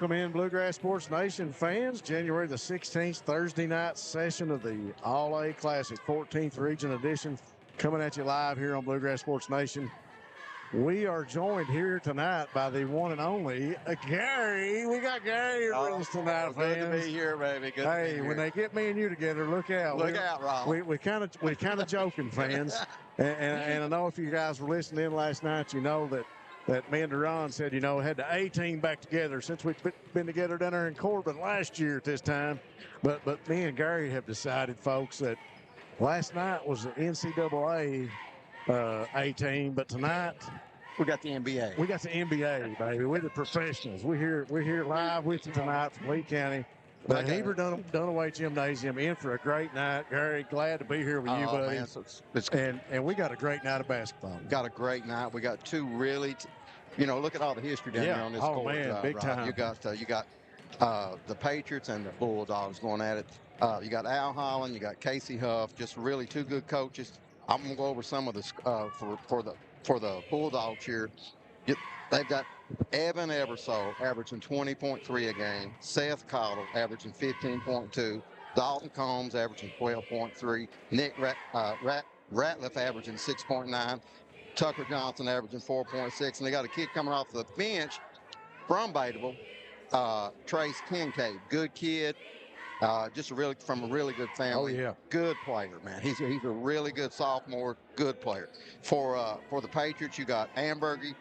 Welcome in, Bluegrass Sports Nation fans. January the 16th, Thursday night session of the All-A Classic, 14th Region Edition, coming at you live here on Bluegrass Sports Nation. We are joined here tonight by the one and only Gary. We got Gary with us tonight, good fans. to be here, baby. Good hey, to be here. When they get me and you together, look out. Look out, Ron. We kind of joking, fans. and I know if you guys were listening in last night, you know that me and Duran said, had the A team back together since we've been together down there in Corbin last year at this time. But me and Gary have decided, folks, that last night was the NCAA A team, but tonight we got the NBA. We got the NBA, baby. We're the professionals. We're here live with you tonight from Lee County. The Heber Dunaway Gymnasium in for a great night. Gary, glad to be here with you, buddy. Man, and we got a great night of basketball. Got a great night. We got two really, look at all the history down there on this court. Man, big time. You got the Patriots and the Bulldogs going at it. You got Al Holland, you got Casey Huff, just really two good coaches. I'm gonna go over some of the for the Bulldogs here. They've got Evan Eversole averaging 20.3 a game. Seth Cottle averaging 15.2. Dalton Combs averaging 12.3. Nick Ratliff averaging 6.9. Tucker Johnson averaging 4.6. And they got a kid coming off the bench from Bateville, Trace Kincaid. Good kid. Just from a really good family. Oh, yeah. Good player, man. He's a really good sophomore, good player. For the Patriots, you got Ambergy,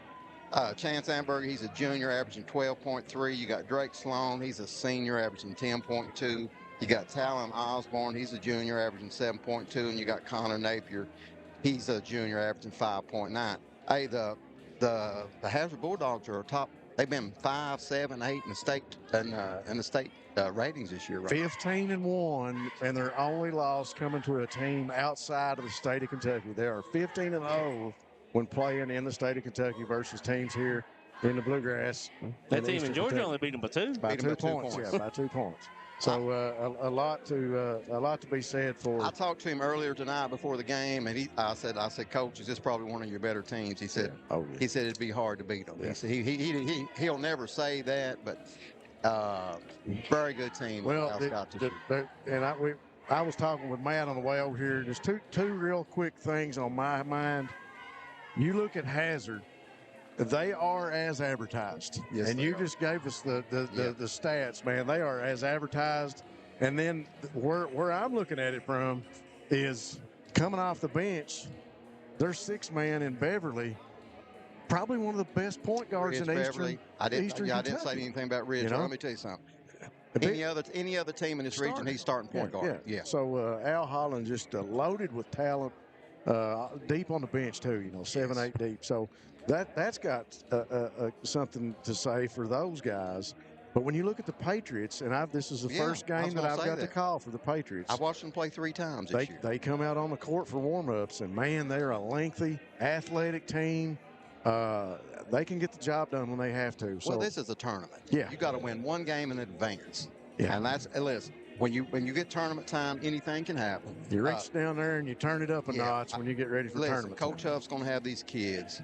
Chance Ambergy. He's a junior, averaging 12.3. You got Drake Sloan. He's a senior, averaging 10.2. You got Talon Osborne. He's a junior, averaging 7.2. And you got Connor Napier. He's a junior, averaging 5.9. Hey, the Hazard Bulldogs are top. They've been 5, 7, 8 in the state ratings this year, right? 15-1, and their only loss coming to a team outside of the state of Kentucky. They are 15-0 when playing in the state of Kentucky versus teams here in the Bluegrass. That team in Georgia only beat them by 2. By 2 points. Yeah, by 2 points. So a lot to be said for. I talked to him earlier tonight before the game, and I said, Coach, is this probably one of your better teams? He said, He said it'd be hard to beat them. Yeah. He said he'll never say that, but very good team. Well, I was talking with Matt on the way over here. There's two real quick things on my mind. You look at Hazard. They are as advertised. Yes, and you just gave us the stats, man. They are as advertised. And then where I'm looking at it from is coming off the bench, their 6-man in Beverly, probably one of the best point guards in Eastern Kentucky. I didn't say anything about Ridge. Let me tell you something. Any other team in this region, he's starting point guard. Yeah. So Al Holland just loaded with talent, deep on the bench too. 7, 8 deep. So that's got something to say for those guys. But when you look at the Patriots, and this is the first game that I've got to call for the Patriots. I watched them play 3 times this year. They come out on the court for warm-ups, and man, they're a lengthy, athletic team. They can get the job done when they have to. Well, this is a tournament. Yeah. You got to win one game in advance. Yeah. And listen, when you get tournament time, anything can happen. You reach down there and you turn it up a notch when you get ready for tournament. Coach Huff's going to have these kids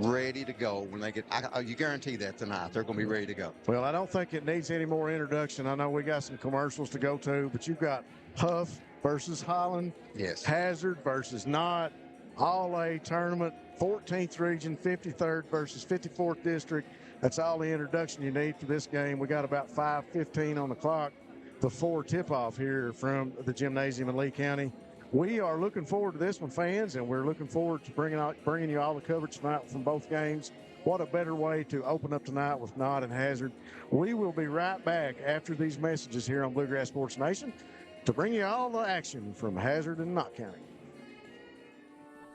ready to go when they get. You guarantee that tonight they're going to be ready to go. Well, I don't think it needs any more introduction. I know we got some commercials to go to, but you've got Huff versus Holland. Yes. Hazard versus Knott. All-A tournament, 14th region, 53rd versus 54th district. That's all the introduction you need for this game. We got about 5:15 on the clock before tip-off here from the gymnasium in Lee County. We are looking forward to this one, fans, and we're looking forward to bringing you all the coverage tonight from both games. What a better way to open up tonight with Knott and Hazard. We will be right back after these messages here on Bluegrass Sports Nation to bring you all the action from Hazard and Knott County.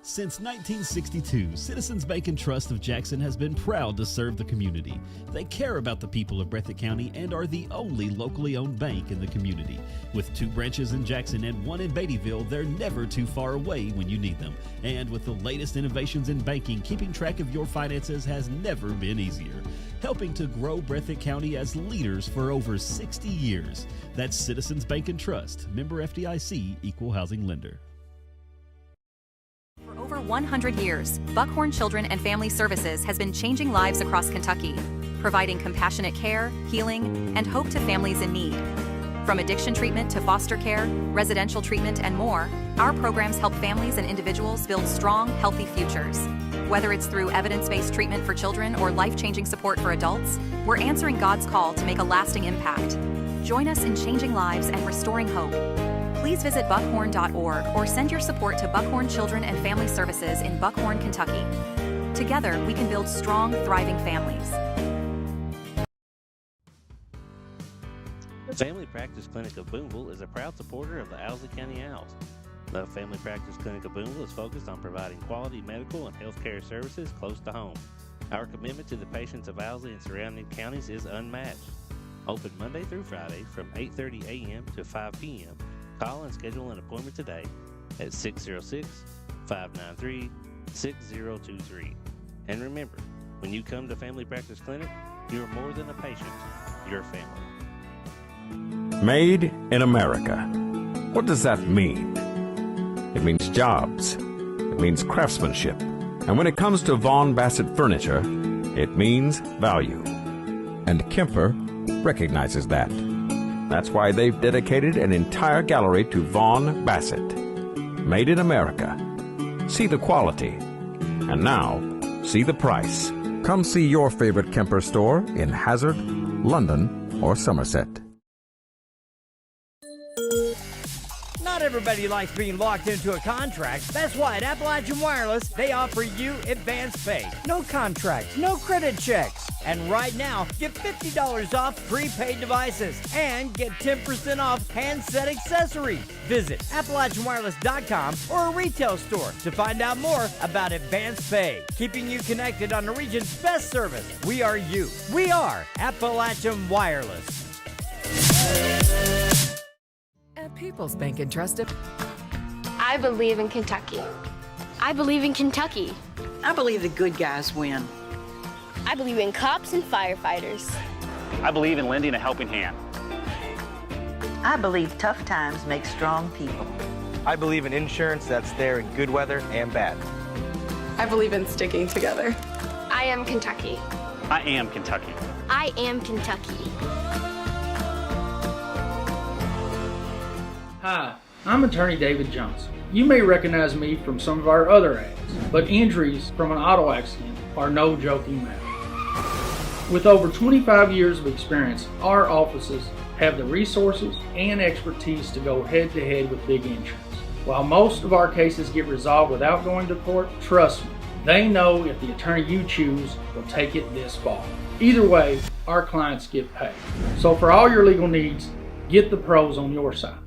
Since 1962, Citizens Bank and Trust of Jackson has been proud to serve the community. They care about the people of Breathitt County and are the only locally owned bank in the community. With 2 branches in Jackson and 1 in Beattyville, they're never too far away when you need them. And with the latest innovations in banking, keeping track of your finances has never been easier. Helping to grow Breathitt County as leaders for over 60 years. That's Citizens Bank and Trust, member FDIC, equal housing lender. For over 100 years, Buckhorn Children and Family Services has been changing lives across Kentucky. providing compassionate care, healing, and hope to families in need. From addiction treatment to foster care, residential treatment, and more, our programs help families and individuals build strong, healthy futures. Whether it's through evidence-based treatment for children or life-changing support for adults, we're answering God's call to make a lasting impact. Join us in changing lives and restoring hope. Please visit buckhorn.org or send your support to Buckhorn Children and Family Services in Buckhorn, Kentucky. Together, we can build strong, thriving families. The Family Practice Clinic of Boonville is a proud supporter of the Owsley County Owls. The Family Practice Clinic of Boonville is focused on providing quality medical and healthcare services close to home. Our commitment to the patients of Owsley and surrounding counties is unmatched. Open Monday through Friday from 8:30 a.m. to 5 p.m. Call and schedule an appointment today at 606-593-6023. And remember, when you come to Family Practice Clinic, you're more than a patient, you're family. Made in America. What does that mean? It means jobs. It means craftsmanship. And when it comes to Vaughan Bassett furniture, it means value. And Kemper recognizes that. That's why they've dedicated an entire gallery to Vaughan Bassett. Made in America. See the quality. And now, see the price. Come see your favorite Kemper store in Hazard, London, or Somerset. Not everybody likes being locked into a contract. That's why at Appalachian Wireless, they offer you advance pay. No contracts, no credit checks. And right now, get $50 off prepaid devices and get 10% off handset accessories. Visit AppalachianWireless.com or a retail store to find out more about advance pay. Keeping you connected on the region's best service. We are you. We are Appalachian Wireless. At People's Bank and Trust. I believe in Kentucky. I believe in Kentucky. I believe the good guys win. I believe in cops and firefighters. I believe in lending a helping hand. I believe tough times make strong people. I believe in insurance that's there in good weather and bad. I believe in sticking together. I am Kentucky. I am Kentucky. I am Kentucky. Hi, I'm attorney David Johnson. You may recognize me from some of our other ads, but injuries from an auto accident are no joking matter. With over 25 years of experience, our offices have the resources and expertise to go head-to-head with big insurance. While most of our cases get resolved without going to court, trust me, they know if the attorney you choose will take it this far. Either way, our clients get paid. So for all your legal needs, get the pros on your side.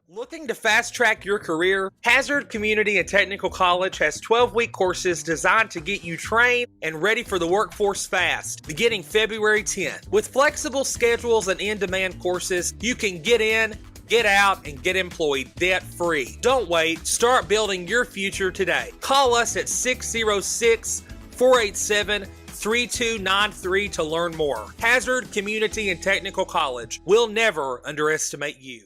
Looking to fast-track your career? Hazard Community and Technical College has 12-week courses designed to get you trained and ready for the workforce fast, beginning February 10th. With flexible schedules and in-demand courses, you can get in, get out, and get employed debt-free. Don't wait. Start building your future today. Call us at 606-487-3293 to learn more. Hazard Community and Technical College. We'll never underestimate you.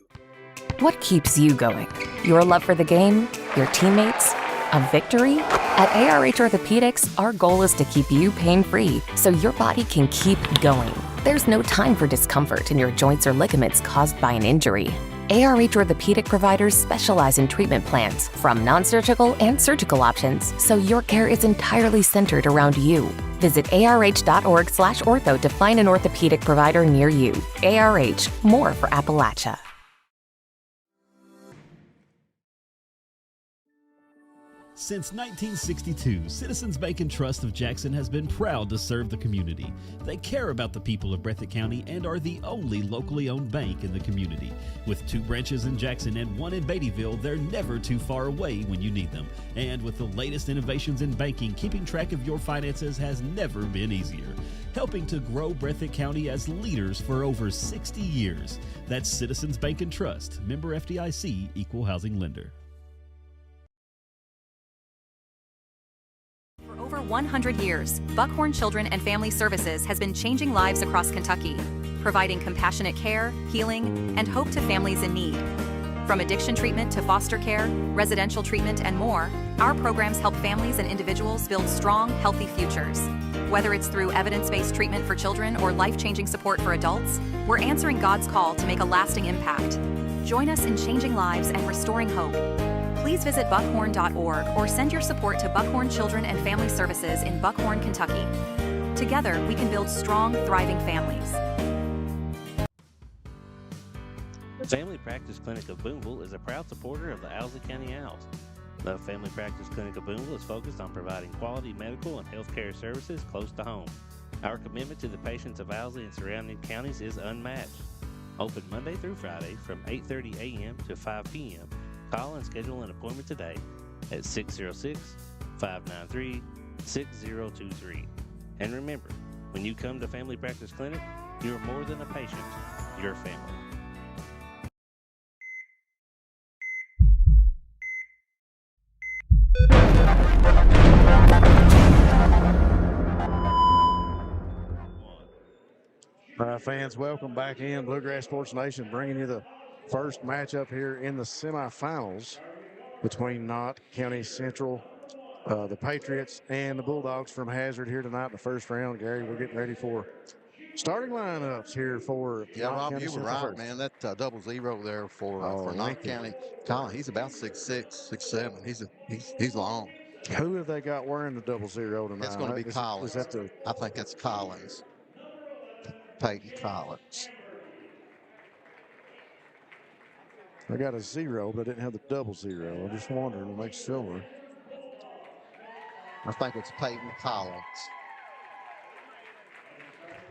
What keeps you going? Your love for the game? Your teammates? A victory? At ARH Orthopedics, our goal is to keep you pain-free so your body can keep going. There's no time for discomfort in your joints or ligaments caused by an injury. ARH Orthopedic providers specialize in treatment plans, from non-surgical and surgical options, so your care is entirely centered around you. Visit arh.org/ortho to find an orthopedic provider near you. ARH, more for Appalachia. Since 1962, Citizens Bank and Trust of Jackson has been proud to serve the community. They care about the people of Breathitt County and are the only locally owned bank in the community. With 2 branches in Jackson and 1 in Beattyville, they're never too far away when you need them. And with the latest innovations in banking, keeping track of your finances has never been easier. Helping to grow Breathitt County as leaders for over 60 years. That's Citizens Bank and Trust, member FDIC, equal housing lender. For over 100 years, Buckhorn Children and Family Services has been changing lives across Kentucky, providing compassionate care, healing, and hope to families in need. From addiction treatment to foster care, residential treatment, and more, our programs help families and individuals build strong, healthy futures. Whether it's through evidence-based treatment for children or life-changing support for adults, we're answering God's call to make a lasting impact. Join us in changing lives and restoring hope. Please visit buckhorn.org or send your support to Buckhorn Children and Family Services in Buckhorn, Kentucky. Together, we can build strong, thriving families. The Family Practice Clinic of Boonville is a proud supporter of the Owsley County Owls. The Family Practice Clinic of Boonville is focused on providing quality medical and health care services close to home. Our commitment to the patients of Owsley and surrounding counties is unmatched. Open Monday through Friday from 8:30 a.m. to 5 p.m. Call and schedule an appointment today at 606-593-6023. And remember, when you come to Family Practice Clinic, you're more than a patient, you're family. Fans, welcome back in. Bluegrass Sports Nation bringing you the first matchup here in the semifinals between Knott, County Central, the Patriots, and the Bulldogs from Hazard here tonight in the first round. Gary, we're getting ready for starting lineups here for Knott Rob, County you were Central right, first. man. That 0 there for Knott County. Colin, he's about 6'6", 6'7". He's long. Who have they got wearing the 0 tonight? It's going to be Collins. Is that I think it's Collins. Peyton Collins. I got a 0, but I didn't have the 0. I'm just wondering to make sure. I think it's Peyton Collins.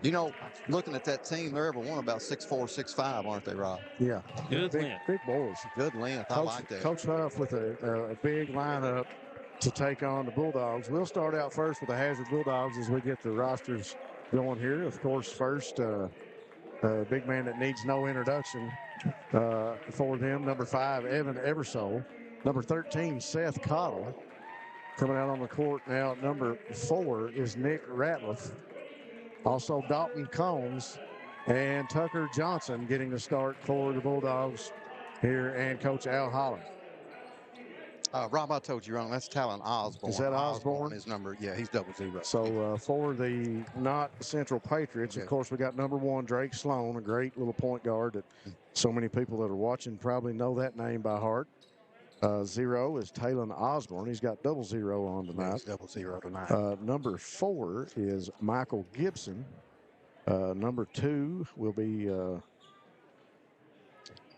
You know, looking at that team, they're every one about 6'4", 6'5", aren't they, Rob? Yeah. Good length. Big boys. Good length. I like that. Coach Huff with a big lineup to take on the Bulldogs. We'll start out first with the Hazard Bulldogs as we get the rosters going here. Of course, first, big man that needs no introduction for them, number 5, Evan Eversole. Number 13, Seth Cottle. Coming out on the court now, number 4 is Nick Ratliff. Also, Dalton Combs and Tucker Johnson getting the start for the Bulldogs here, and Coach Al Holland. Rob, I told you wrong. That's Talon Osborne. Is that Osborne? His number, yeah, he's 0. So for the Knott Central Patriots, of course, we got number 1, Drake Sloan, a great little point guard that so many people that are watching probably know that name by heart. 0 is Talon Osborne. He's got 0 on tonight. He's 0 tonight. Number 4 is Michael Gibson. Number 2 will be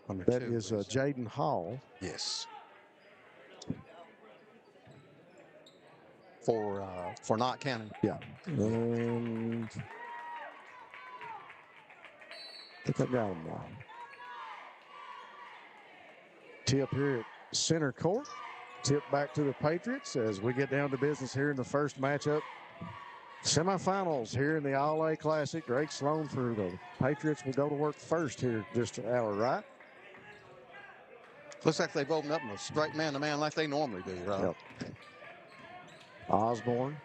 Jaden Hall. Yes. For Knott County. Yeah. And I think I got him now. Tip here at center court. Tip back to the Patriots as we get down to business here in the first matchup. Semifinals here in the All-A Classic. Drake Sloan for the Patriots will go to work first here just an hour, right? Looks like they've opened up in a straight man-to-man like they normally do, right? Yep. Osborne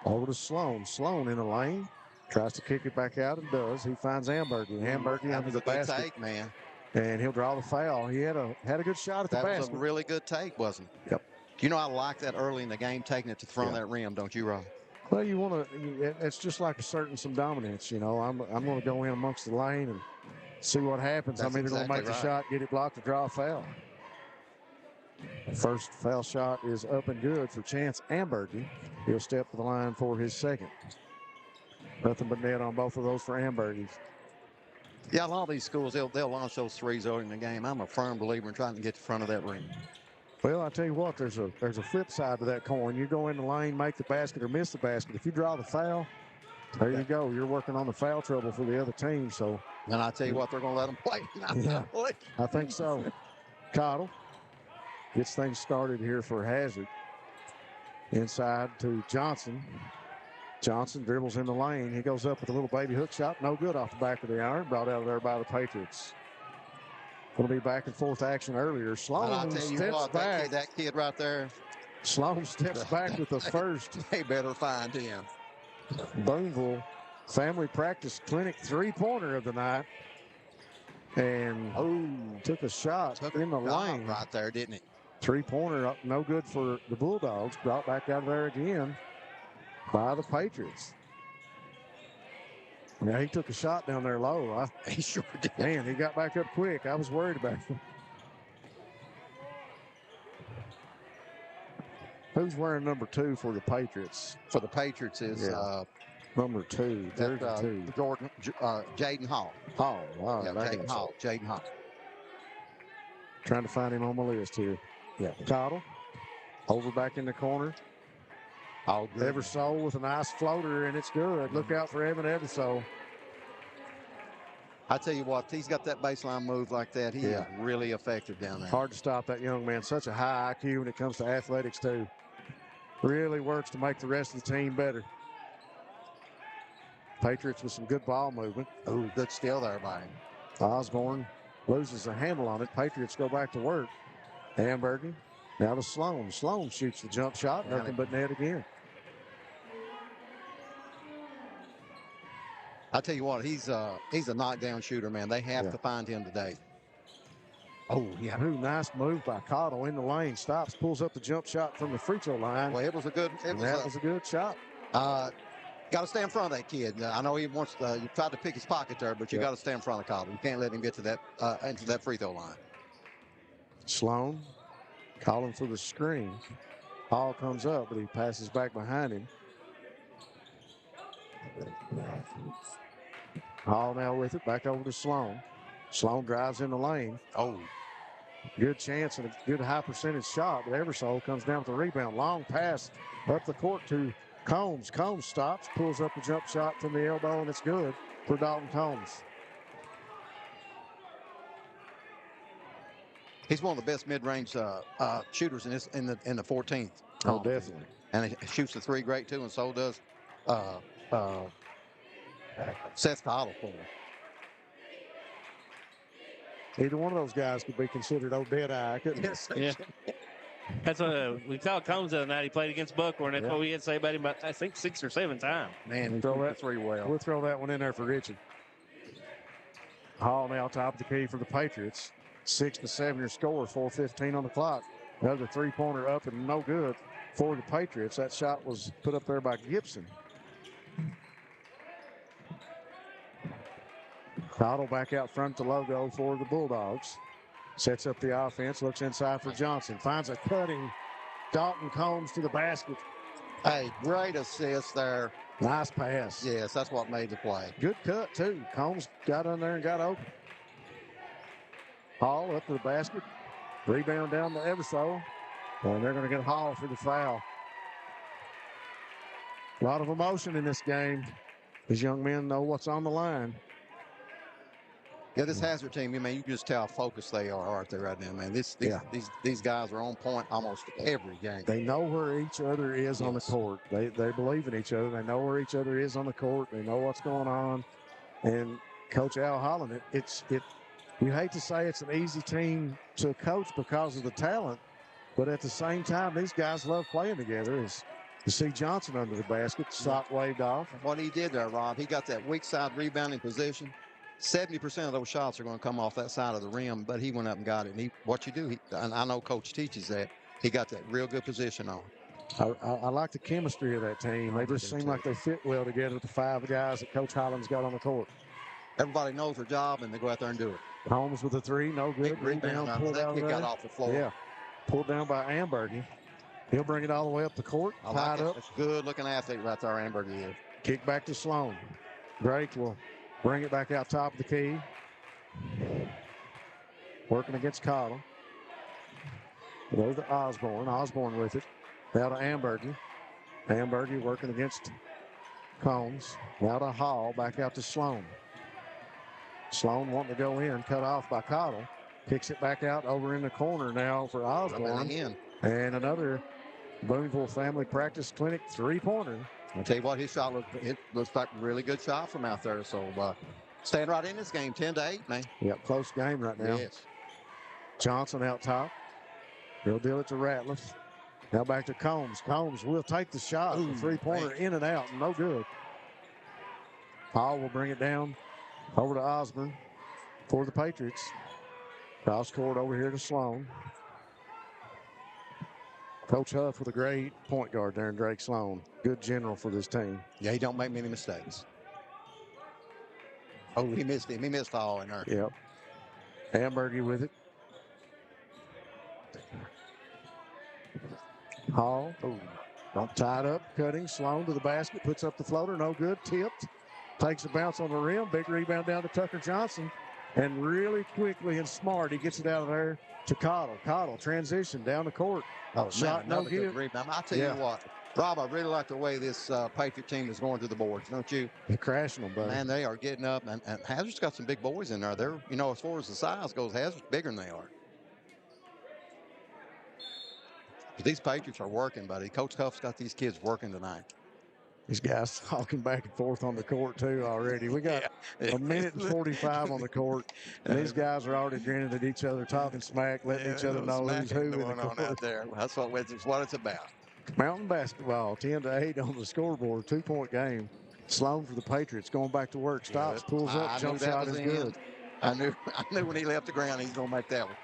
over to Sloan. Sloan in the lane. Tries to kick it back out and does. He finds Ambergy. Ambergy under the basket. Take, man. And he'll draw the foul. He had a good shot at the basket. That was a really good take, wasn't it? Yep. You know, I like that early in the game, taking it to the front of that rim, don't you, Rob? Well, you want to. It's just like asserting some dominance. You know, I'm going to go in amongst the lane and see what happens. I'm either going to make the shot, get it blocked, or draw a foul. First foul shot is up and good for Chance Ambergy. He'll step to the line for his second. Nothing but net on both of those for Ambergy. Yeah, a lot of these schools, they'll launch those threes early in the game. I'm a firm believer in trying to get to the front of that ring. Well, I tell you what, there's a flip side to that coin. You go in the lane, make the basket, or miss the basket. If you draw the foul, there you go. You're working on the foul trouble for the other team. So, and I tell you what, they're going to let them play. Yeah, I think so. Cottle gets things started here for Hazard. Inside to Johnson. Johnson dribbles in the lane. He goes up with a little baby hook shot. No good off the back of the iron. Brought out of there by the Patriots. Going to be back and forth action earlier. Sloan steps back. That kid right there. Sloan steps back with the first. They better find him. Boonville Family Practice Clinic three-pointer of the night. And took a shot in the lane. Right there, didn't he? Three-pointer, no good for the Bulldogs. Brought back out of there again. by the Patriots. Yeah, he took a shot down there low. He sure did. Man, he got back up quick. I was worried about him. Who's wearing number 2 for the Patriots? For the Patriots is number 2. that, 32. Jordan, Jaden Hall. Hall. Wow, Yeah, Jaden Hall. Jaden Hall. Trying to find him on my list here. Yeah. Cottle. Over back in the corner. All good. Eversole with a nice floater, and it's good. Look out for Evan Eversole. I tell you what, he's got that baseline move like that. He is really effective down there. Hard to stop that young man. Such a high IQ when it comes to athletics, too. Really works to make the rest of the team better. Patriots with some good ball movement. Oh, good steal there by him. Osborne loses a handle on it. Patriots go back to work. Hamburger. Now to Sloan. Sloan shoots the jump shot. Nothing but net again. I tell you what, he's a knockdown shooter, man. They have to find him today. Oh, yeah. Ooh, nice move by Cottle in the lane. Stops, pulls up the jump shot from the free throw line. Well, it was a good shot. Got to stay in front of that kid. I know he wants to, you tried to pick his pocket there, but you got to stay in front of Cottle. You can't let him get to that into that free throw line. Sloan calling for the screen. Hall comes up, but he passes back behind him. Hall now with it, back over to Sloan. Sloan drives in the lane. Oh, good chance and a good high percentage shot, but Eversole comes down with the rebound. Long pass up the court to Combs. Combs stops, pulls up the jump shot from the elbow, and it's good for Dalton Combs. He's one of the best mid-range shooters in the 14th. Oh, definitely. And he shoots the three great too, and so does Seth Cottle for him. Either one of those guys could be considered Deadeye, couldn't he? Yeah. That's what we saw Combs the other night. He played against Buckhorn. That's what we had to say about him, I think 6 or 7 times. Man, he throw that 3 well. We'll throw that one in there for Richie. Hall now top of the key for the Patriots. 6-7 your score, 4:15 on the clock. Another three-pointer up and no good for the Patriots. That shot was put up there by Gibson. Cottle back out front to logo for the Bulldogs. Sets up the offense, looks inside for Johnson. Finds a cutting Dalton Combs to the basket. Hey, great assist there. Nice pass. Yes, that's what made the play. Good cut, too. Combs got on there and got open. Hall up to the basket. Rebound down to Eversole. And they're going to get Hall for the foul. A lot of emotion in this game. These young men know what's on the line. Yeah, this Hazard team, man, you can just tell how focused they are, aren't they, right now, man? These guys are on point almost every game. They know where each other is on the court. They believe in each other. They know where each other is on the court. They know what's going on. And Coach Al Holland, you hate to say it's an easy team to coach because of the talent, but at the same time, these guys love playing together. You see Johnson under the basket, shot waved off. What he did there, Rob, he got that weak side rebounding position. 70% of those shots are going to come off that side of the rim, but he went up and got it. And what you do, and I know Coach teaches that, he got that real good position on. I like the chemistry of that team. They just seem like they fit well together with the 5 guys that Coach Holland's got on the court. Everybody knows their job, and they go out there and do it. Holmes with a 3, no good. Rebound pulled out. That kid got off the floor. Yeah, pulled down by Ambergy. He'll bring it all the way up the court. Tied up. That's a good-looking athlete right there, Ambergy is. Kick back to Sloan. Drake will bring it back out top of the key. Working against Cottle. Goes to Osborne. Osborne with it. Now to Ambergy. Ambergy working against Combs. Now to Hall. Back out to Sloan. Sloan wanting to go in. Cut off by Cottle. Kicks it back out over in the corner now for Osborne. And another Boonville Family Practice Clinic three-pointer. I'll tell you what, his shot looks like a really good shot from out there. So staying right in this game, 10-8, man. Yep, close game right now. Yes. Johnson out top. He'll deal it to Ratliff. Now back to Combs. Combs will take the shot. The three-pointer in and out. No good. Hall will bring it down over to Osborne for the Patriots. Cross court over here to Sloan. Coach Huff with a great point guard there in Drake Sloan. Good general for this team. Yeah, he don't make many mistakes. Oh, he missed him. He missed all in there. Yep. Hamburger with it. Hall. Oh, tied up, cutting. Sloan to the basket, puts up the floater. No good. Tipped. Takes a bounce on the rim. Big rebound down to Tucker Johnson. And really quickly and smart, he gets it out of there to Cottle. Cottle, transition down the court. Oh, Shot, man, no good. Rebound. I'll tell you what, Rob, I really like the way this Patriot team is going through the boards, don't you? They're crashing them, buddy. Man, they are getting up, and Hazard's got some big boys in there. They're, you know, as far as the size goes, Hazard's bigger than they are. But these Patriots are working, buddy. Coach Huff's got these kids working tonight. These guys talking back and forth on the court, too, already. We got a minute and 45 on the court, and these guys are already grinning at each other, talking smack, letting each other know who's who in the court. Out there. That's what it's about. Mountain basketball, 10-8 on the scoreboard, 2-point game. Sloan for the Patriots, going back to work. Stops, pulls up, jump shot is good. I knew when he left the ground, he's going to make that one.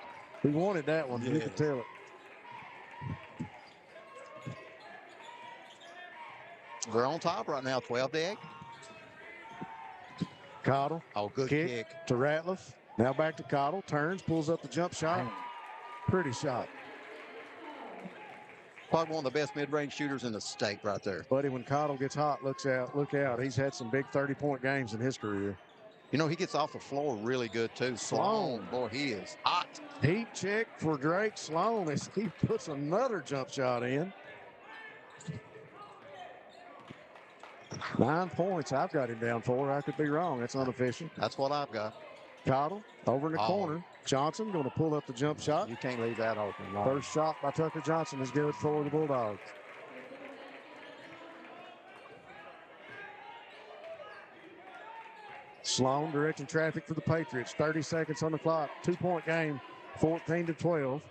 He wanted that one. You could tell it. We're on top right now, 12-8. Cottle. Oh, good kick. To Ratliff. Now back to Cottle. Turns, pulls up the jump shot. Pretty shot. Probably one of the best mid-range shooters in the state right there. Buddy, when Cottle gets hot, look out. He's had some big 30-point games in his career. You know, he gets off the floor really good, too. Sloan, boy, he is hot. Heat check for Drake Sloan as he puts another jump shot in. 9 points. I've got him down for. I could be wrong. That's unofficial. That's what I've got. Cottle over in the corner. Johnson going to pull up the jump shot. You can't leave that open. No. First shot by Tucker Johnson is good for the Bulldogs. Sloan directing traffic for the Patriots. 30 seconds on the clock. 2-point game. 14-12.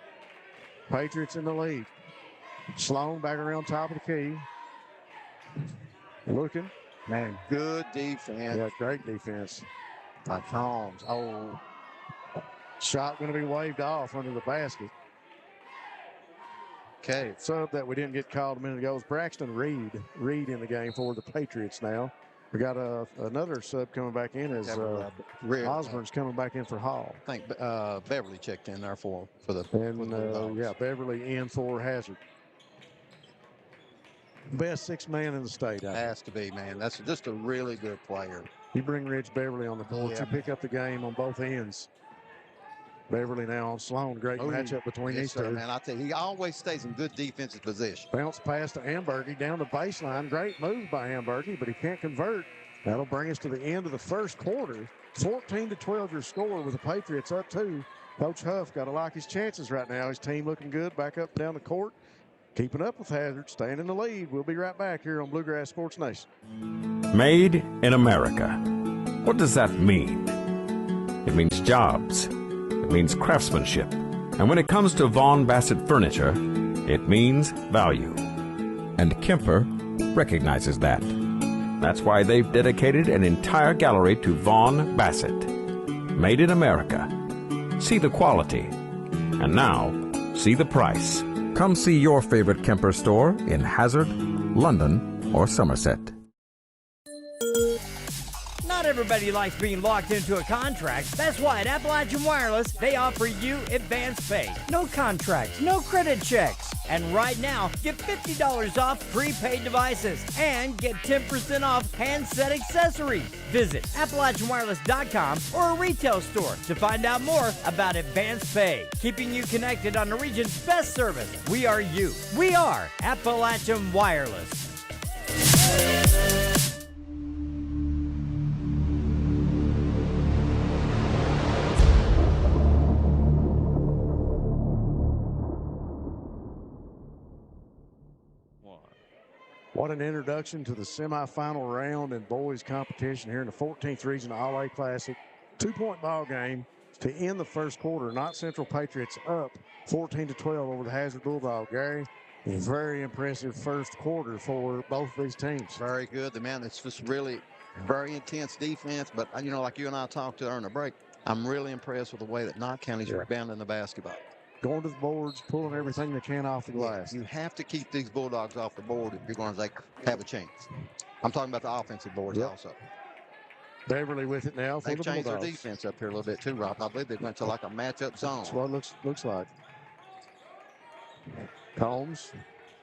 Patriots in the lead. Sloan back around top of the key. Looking. Man, good defense. Yeah, great defense. By Combs. Oh. Shot going to be waved off under the basket. Okay. Sub that we didn't get called a minute ago is Braxton Reed. Reed in the game for the Patriots now. We got another sub coming back in as Osborne's coming back in for Hall. I think Beverly checked in there for the. And yeah, Beverly in for Hazard. Best 6 man in the state. Has to be, man. That's just a really good player. You bring Rich Beverly on the court, you pick up the game on both ends. Beverly now on Sloan. Great matchup between these two. Man, I tell you, he always stays in good defensive position. Bounce pass to Ambergy down the baseline. Great move by Ambergy, but he can't convert. That'll bring us to the end of the first quarter. 14-12 your score with the Patriots up 2. Coach Huff got to like his chances right now. His team looking good back up and down the court. Keeping up with Hazard, staying in the lead. We'll be right back here on Bluegrass Sports Nation. Made in America. What does that mean? It means jobs. It means craftsmanship. And when it comes to Vaughn Bassett furniture, it means value. And Kemper recognizes that. That's why they've dedicated an entire gallery to Vaughn Bassett. Made in America. See the quality. And now, see the price. Come see your favorite Kemper store in Hazard, London, or Somerset. Not everybody likes being locked into a contract. That's why at Appalachian Wireless, they offer you advance pay. No contracts, no credit checks. And right now, get $50 off prepaid devices and get 10% off handset accessories. Visit AppalachianWireless.com or a retail store to find out more about advance pay. Keeping you connected on the region's best service. We are you. We are Appalachian Wireless. What an introduction to the semifinal round in boys competition here in the 14th Region All-A Classic. 2-point ball game to end the first quarter. Knott Central Patriots up 14-12 over the Hazard Bulldogs. Gary, very impressive first quarter for both these teams. Very good. The man, it's just really very intense defense. But, you know, like you and I talked to during the break, I'm really impressed with the way that Knott County's rebounding the basketball. going to the boards, pulling everything they can off the glass. You have to keep these Bulldogs off the board if you're going to have a chance. I'm talking about the offensive boards also. Beverly with it now for They've the changed Bulldogs. their defense up here a little bit too, Rob. I believe they went to like a matchup zone. That's what it looks like. Combs.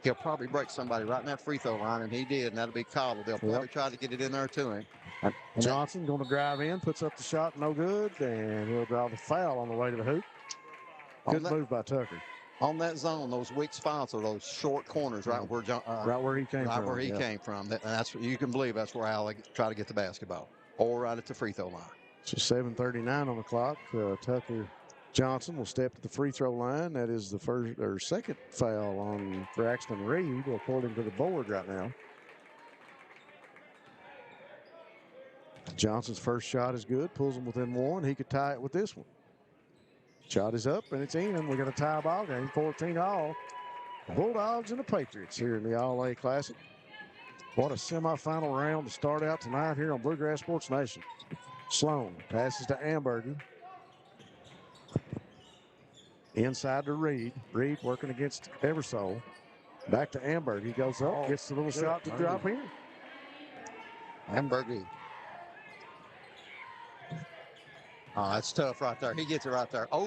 He'll probably break somebody right in that free throw line, and he did, and that'll be called. They'll probably try to get it in there to him. Johnson going to drive in, puts up the shot, no good, and he'll draw the foul on the way to the hoop. Good move by Tucker. On that zone, those weak spots are those short corners right where he came from. Right where he came from. And that's, you can believe that's where Al try to get the basketball, or right at the free throw line. So 7:39 on the clock. Tucker Johnson will step to the free throw line. That is the first or second foul on Braxton Reed, according to the board right now. Johnson's first shot is good, pulls him within one. He could tie it with this one. Shot is up, and it's in. We're going to tie a ball game, 14-all. Bulldogs and the Patriots here in the All-A Classic. What a semifinal round to start out tonight here on Bluegrass Sports Nation. Sloan passes to Ambergy. Inside to Reed. Reed working against Eversole. Back to Ambergy. He goes up, gets the little shot to drop in. Ambergy. Oh, that's tough right there. He gets it right there. Oh.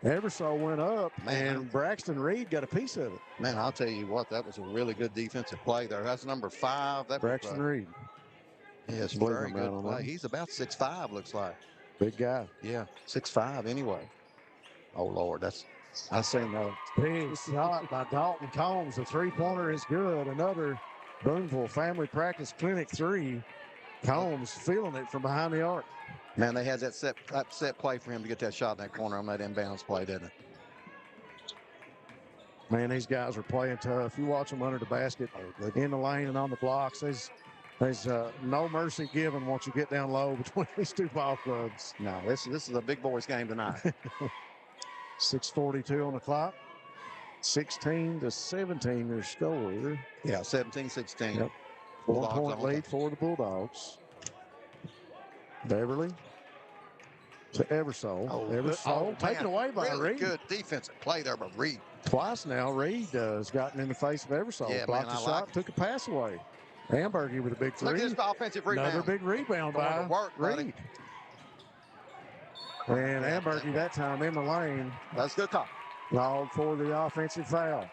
Eversole went up, and Braxton Reed got a piece of it. Man, I'll tell you what, that was a really good defensive play there. That's number 5. That Braxton Reed. Yes, very good play. He's about 6'5", looks like. Big guy. Yeah, 6'5" anyway. Oh, Lord, I seen that. Big shot by Dalton Combs. The three-pointer is good. Another Boonville Family Practice Clinic 3. Combs feeling it from behind the arc. Man, they had that set play for him to get that shot in that corner on that inbounds play, didn't it? Man, these guys are playing tough. You watch them under the basket, in the lane and on the blocks. There's no mercy given once you get down low between these two ball clubs. No, this is a big boys game tonight. 6:42 on the clock. 16-17 their score. Yeah, 17-16. Yep. 1-point lead for the Bulldogs. Beverly to Eversole. Eversole taken away by really Reed. Good defensive play there by Reed. Twice now, Reed has gotten in the face of Eversole. Yeah, blocked the shot, took a pass away. Ambergy with a big three. Look at this offensive rebound. Another big rebound by Reed. And Ambergy that time in the lane. That's good call. Called for the offensive foul.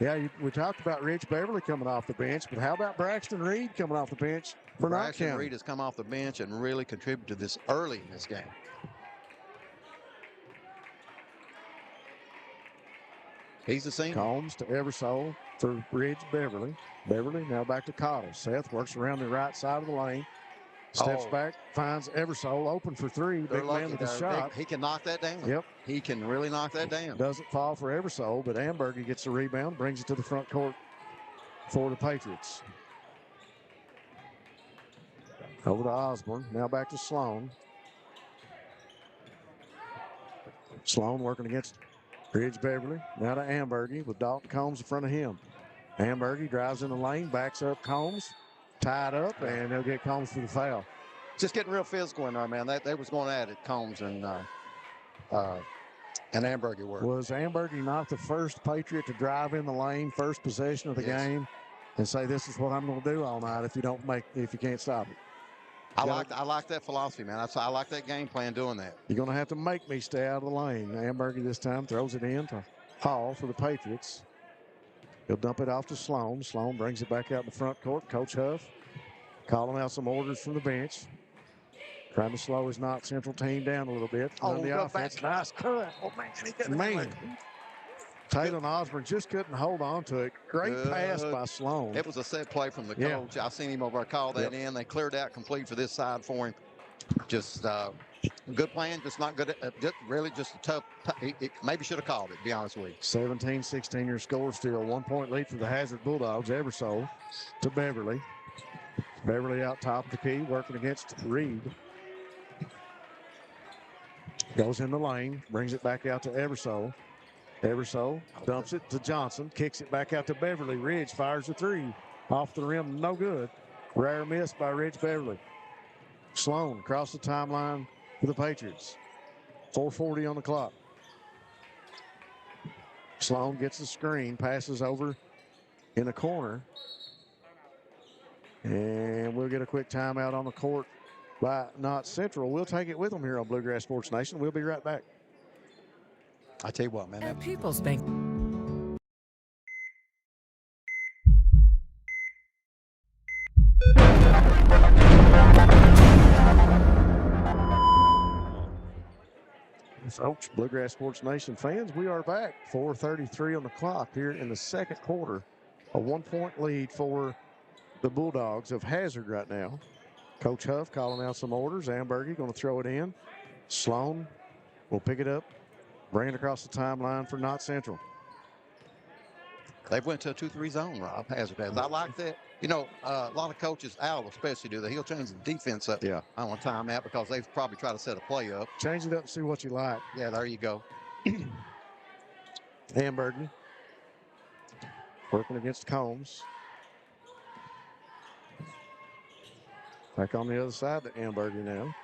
Yeah, we talked about Rich Beverly coming off the bench, but how about Braxton Reed coming off the bench for Knott Braxton County? Reed has come off the bench and really contributed to this early in this game. He's the senior. Combs to Eversole for Ridge Beverly. Beverly now back to Cottle. Seth works around the right side of the lane. Steps back, finds Eversole open for three. Big man with the shot. He can knock that down. Yep. He can really knock that down. Doesn't fall for Eversole, but Ambergy gets the rebound, brings it to the front court for the Patriots. Over to Osborne. Now back to Sloan. Sloan working against Ridge Beverly. Now to Ambergy with Dalton Combs in front of him. Ambergy drives in the lane, backs up Combs. Tied up, and they'll get Combs for the foul. Just getting real physical in there, man. They was going at it, Combs and Ambergy were. Was Ambergy not the first Patriot to drive in the lane, first possession of the game, and say, "This is what I'm going to do all night if you can't stop it"? I like that philosophy, man. I like that game plan doing that. You're going to have to make me stay out of the lane. Ambergy this time throws it in to Hall for the Patriots. He'll dump it off to Sloan. Sloan brings it back out in the front court. Coach Huff calling out some orders from the bench. Trying to slow his Knott Central team down a little bit. On the offense. Nice cut. Oh, man. Taylor Osborne just couldn't hold on to it. Great pass by Sloan. It was a set play from the coach. I seen him over there call that in. They cleared out complete for this side for him. Just good plan, just not good. Just a tough. Maybe should have called it, to be honest with you. 17-16 your score still. 1-point lead for the Hazard Bulldogs. Eversole to Beverly. Beverly out top of the key, working against Reed. Goes in the lane, brings it back out to Eversole. Eversole dumps it to Johnson, kicks it back out to Beverly. Ridge fires a three. Off the rim, no good. Rare miss by Ridge Beverly. Sloan across the timeline for the Patriots. 4:40 on the clock. Sloan gets the screen, passes over in the corner. And we'll get a quick timeout on the court by Knott Central. We'll take it with them here on Bluegrass Sports Nation. We'll be right back. I tell you what, man. At People's Bank. Folks, Bluegrass Sports Nation fans, we are back. 4:33 on the clock here in the second quarter. A 1-point lead for the Bulldogs of Hazard right now. Coach Huff calling out some orders. Ambergy going to throw it in. Sloan will pick it up, bring it across the timeline for Knott Central. They went to a 2-3 zone, Rob. Hazard has. I like that. You know, a lot of coaches, Al especially, do that. He'll change the defense up on a timeout because they've probably tried to set a play up. Change it up and see what you like. Yeah, there you go. Ambergy working against Combs. Back on the other side to Ambergy now.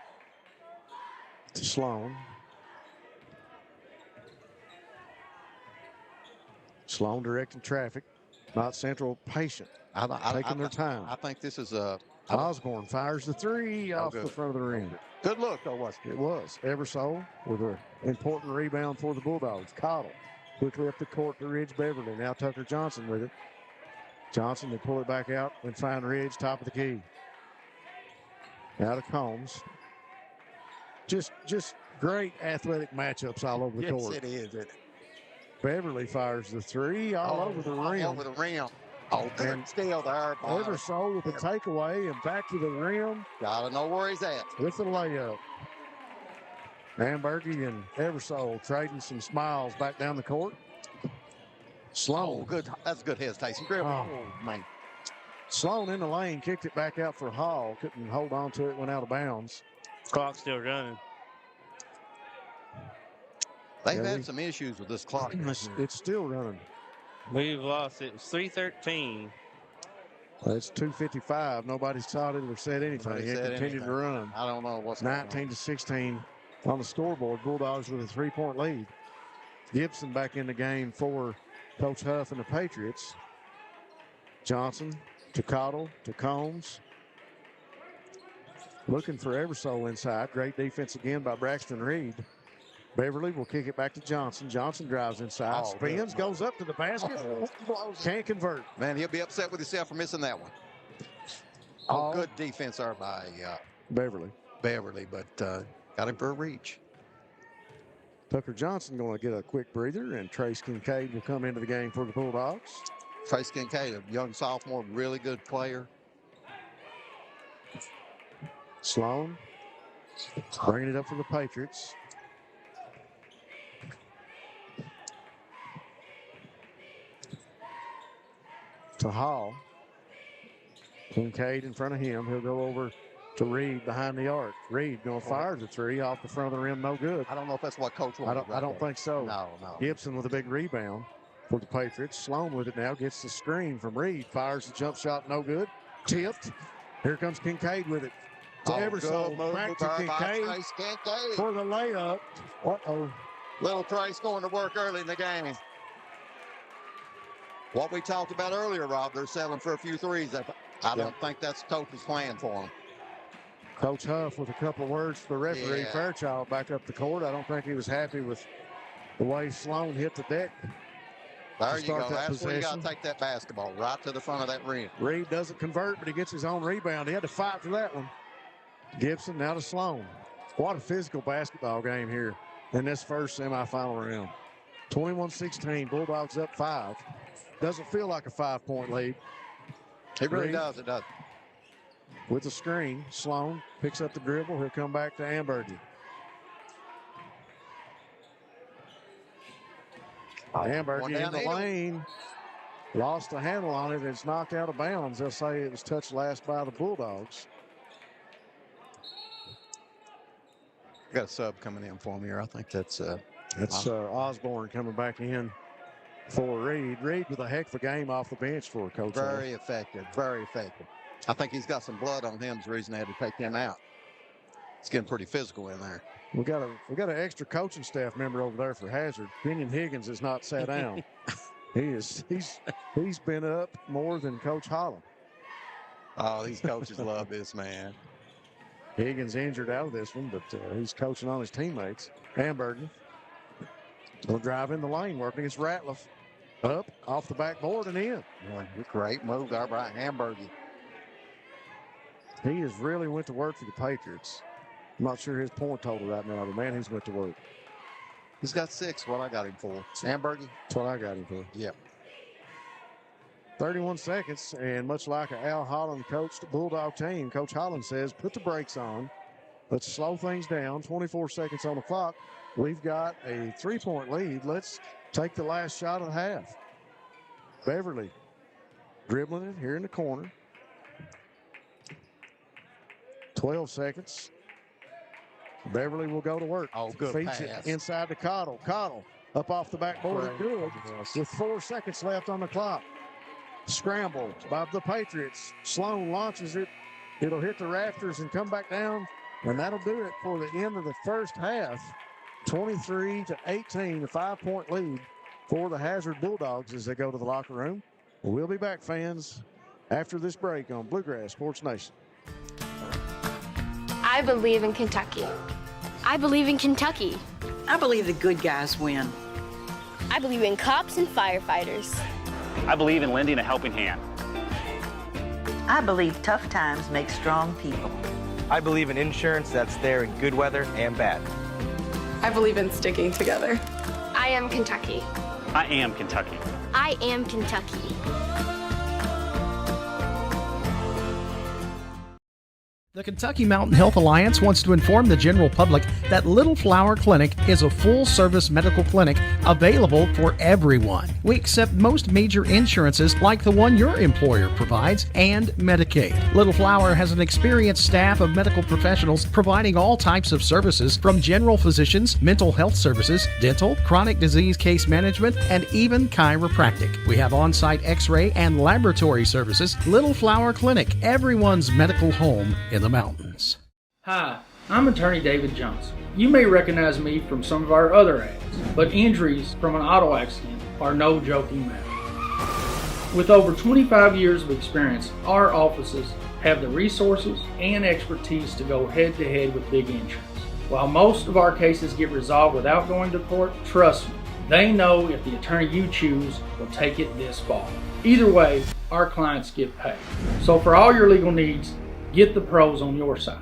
To Sloan. Sloan directing traffic. Knott Central patient. Taking their time. I think this is Osborne fires the three off the front of the ring. Good look, though, wasn't it? It was. Eversole with an important rebound for the Bulldogs. Cottle quickly up the court to Ridge Beverly. Now Tucker Johnson with it. Johnson will pull it back out and find Ridge, top of the key. Now to Combs. Just great athletic matchups all over the court. Yes, it is. Isn't it? Beverly fires the three all over the rim. Over the rim. Oh, good steal there. Eversole with the takeaway and back to the rim. Gotta know where he's at. With the layup. Ambergy and Eversole trading some smiles back down the court. Sloan. Oh, good. That's a good hesitation. Man. Sloan in the lane, kicked it back out for Hall. Couldn't hold on to it, went out of bounds. Clock's still running. They've had some issues with this clock. It's still running. We've lost it. It's 3:13. It's 2:55. Nobody's taught it or said anything. It continued to run. I don't know what's 19-16 on the scoreboard. Bulldogs with a 3-point lead. Gibson back in the game for Coach Huff and the Patriots. Johnson to Cottle to Combs. Looking for Eversole inside. Great defense again by Braxton Reed. Beverly will kick it back to Johnson. Johnson drives inside, spins, goes up to the basket. Can't convert. Man, he'll be upset with himself for missing that one. Good defense there by Beverly, but got him for a reach. Tucker Johnson going to get a quick breather, and Trace Kincaid will come into the game for the Bulldogs. Trace Kincaid, a young sophomore, really good player. Sloan bringing it up for the Patriots. To Hall. Kincaid in front of him. He'll go over to Reed behind the arc. Reed going to fire the three off the front of the rim. No good. I don't know if that's what Coach wanted. I don't think so. No. Gibson with a big rebound for the Patriots. Sloan with it now. Gets the screen from Reed. Fires the jump shot. No good. Tipped. Here comes Kincaid with it. To Eversole. Back to Kincaid for the layup. Little Trace going to work early in the game. What we talked about earlier, Rob, they're selling for a few threes. I don't think that's Coach's plan for them. Coach Huff with a couple of words to the referee. Fairchild back up the court. I don't think he was happy with the way Sloan hit the deck. There you go. That's where you got to take that basketball right to the front of that rim. Reed doesn't convert, but he gets his own rebound. He had to fight for that one. Gibson now to Sloan. What a physical basketball game here in this first semifinal round. 21-16, Bulldogs up 5. Doesn't feel like a 5-point lead. It really does. It does. With the screen, Sloan picks up the dribble. He'll come back to Ambergy. Ambergy in the lane. Lost the handle on it. It's knocked out of bounds. They'll say it was touched last by the Bulldogs. Got a sub coming in for me here. I think that's Osborne coming back in for Reed. Reed with a heck of a game off the bench for Coach. Very effective. Very effective. I think he's got some blood on him. Is the reason they had to take him out. It's getting pretty physical in there. We got an extra coaching staff member over there for Hazard. Kenyon Higgins is not sat down. He's been up more than Coach Holland. Oh, these coaches love this man. Higgins injured out of this one, but he's coaching on his teammates. Hamburger will drive in the lane, working against Ratliff. Up, off the backboard, and in. Great move there by Hamburger. He has really went to work for the Patriots. I'm not sure his point total right now, but man, he's went to work. He's got 6, what I got him for. Hamburger? That's what I got him for. Yep. 31 seconds, and much like an Al Holland coached Bulldog team, Coach Holland says, put the brakes on. Let's slow things down. 24 seconds on the clock. We've got a 3-point lead. Let's take the last shot of the half. Beverly dribbling it here in the corner. 12 seconds. Beverly will go to work. Oh, good Feeds pass. it inside to Cottle. Cottle up off the backboard. Good. With 4 seconds left on the clock. Scramble by the Patriots. Sloan launches it. It'll hit the rafters and come back down. And that'll do it for the end of the first half. 23-18, a 5-point lead for the Hazard Bulldogs as they go to the locker room. We'll be back, fans, after this break on Bluegrass Sports Nation. I believe in Kentucky. I believe in Kentucky. I believe the good guys win. I believe in cops and firefighters. I believe in lending a helping hand. I believe tough times make strong people. I believe in insurance that's there in good weather and bad. I believe in sticking together. I am Kentucky. I am Kentucky. I am Kentucky. The Kentucky Mountain Health Alliance wants to inform the general public that Little Flower Clinic is a full-service medical clinic available for everyone. We accept most major insurances like the one your employer provides and Medicaid. Little Flower has an experienced staff of medical professionals providing all types of services from general physicians, mental health services, dental, chronic disease case management, and even chiropractic. We have on-site x-ray and laboratory services. Little Flower Clinic, everyone's medical home in the mountains. Hi, I'm attorney David Johnson. You may recognize me from some of our other ads, but injuries from an auto accident are no joking matter. With over 25 years of experience, our offices have the resources and expertise to go head-to-head with big insurance. While most of our cases get resolved without going to court, trust me, they know if the attorney you choose will take it this far. Either way, our clients get paid. So for all your legal needs, get the pros on your side.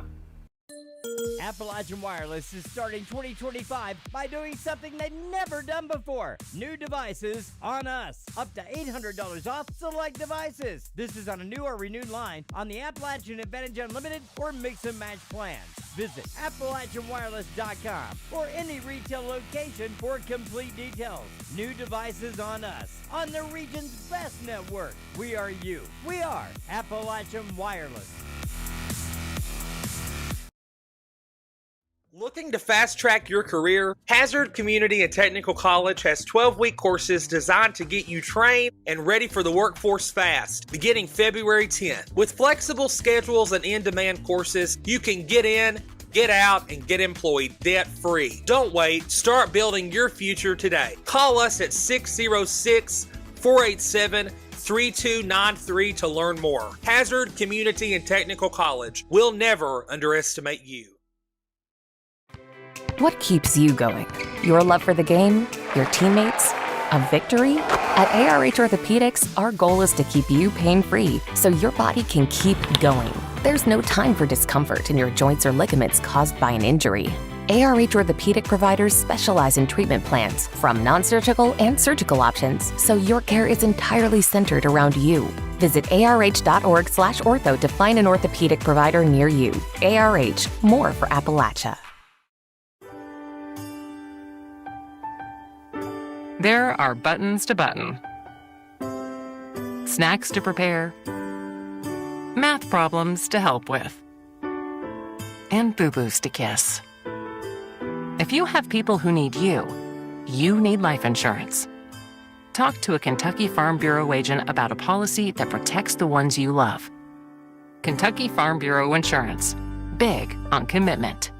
Appalachian Wireless is starting 2025 by doing something they've never done before. New devices on us. Up to $800 off select devices. This is on a new or renewed line on the Appalachian Advantage Unlimited or Mix and Match plans. Visit AppalachianWireless.com or any retail location for complete details. New devices on us. On the region's best network. We are you. We are Appalachian Wireless. Looking to fast-track your career? Hazard Community and Technical College has 12-week courses designed to get you trained and ready for the workforce fast, beginning February 10th. With flexible schedules and in-demand courses, you can get in, get out, and get employed debt-free. Don't wait. Start building your future today. Call us at 606-487-3293 to learn more. Hazard Community and Technical College. We'll never underestimate you. What keeps you going? Your love for the game? Your teammates? A victory? At ARH Orthopedics, our goal is to keep you pain-free so your body can keep going. There's no time for discomfort in your joints or ligaments caused by an injury. ARH Orthopedic providers specialize in treatment plans, from non-surgical and surgical options, so your care is entirely centered around you. Visit arh.org/ortho to find an orthopedic provider near you. ARH, more for Appalachia. There are buttons to button, snacks to prepare, math problems to help with, and boo-boos to kiss. If you have people who need you, you need life insurance. Talk to a Kentucky Farm Bureau agent about a policy that protects the ones you love. Kentucky Farm Bureau Insurance. Big on commitment.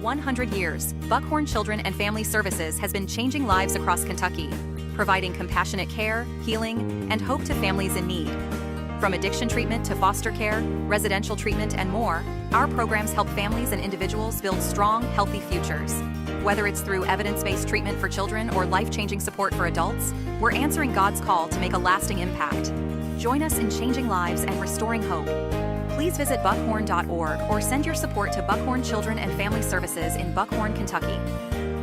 100 years, Buckhorn Children and Family Services has been changing lives across Kentucky, providing compassionate care, healing, and hope to families in need. From addiction treatment to foster care, residential treatment, and more, our programs help families and individuals build strong, healthy futures. Whether it's through evidence-based treatment for children or life-changing support for adults, we're answering God's call to make a lasting impact. Join us in changing lives and restoring hope. Please visit buckhorn.org or send your support to Buckhorn Children and Family Services in Buckhorn, Kentucky.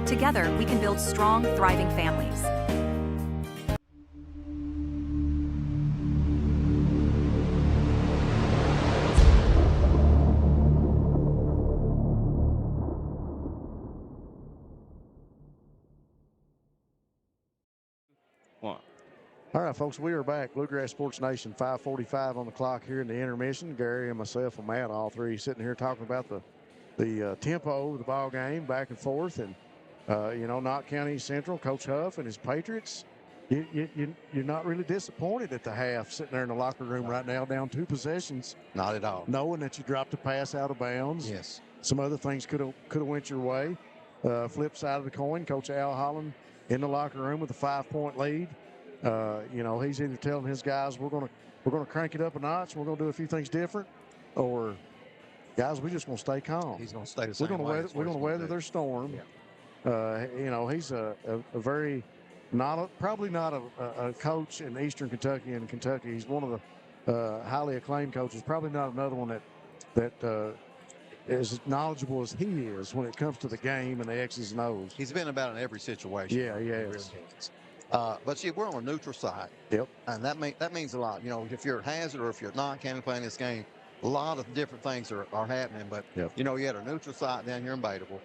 Together, we can build strong, thriving families. All right, folks, we are back. Bluegrass Sports Nation, 5:45 on the clock here in the intermission. Gary and myself and Matt, all three, sitting here talking about the tempo of the ball game, back and forth. And, Knott County Central, Coach Huff and his Patriots, you're not really disappointed at the half, sitting there in the locker room right now, down 2 possessions. Not at all. Knowing that you dropped a pass out of bounds. Yes. Some other things could have went your way. Flip side of the coin, Coach Al Holland in the locker room with a 5-point lead. He's either telling his guys we're gonna crank it up a notch, we're gonna do a few things different, or guys, we're just gonna stay calm. He's gonna stay the same way. We're gonna weather their storm. Yeah. He's a very probably not a coach in Eastern Kentucky and Kentucky. He's one of the highly acclaimed coaches. Probably not another one that as knowledgeable as he is when it comes to the game and the X's and O's. He's been about in every situation. Yeah, he has. But see, we're on a neutral side. Yep. And that means a lot. If you're at Hazard or if you're at Knott County playing this game, a lot of different things are happening. But, yep. You had a neutral side down here in Batable.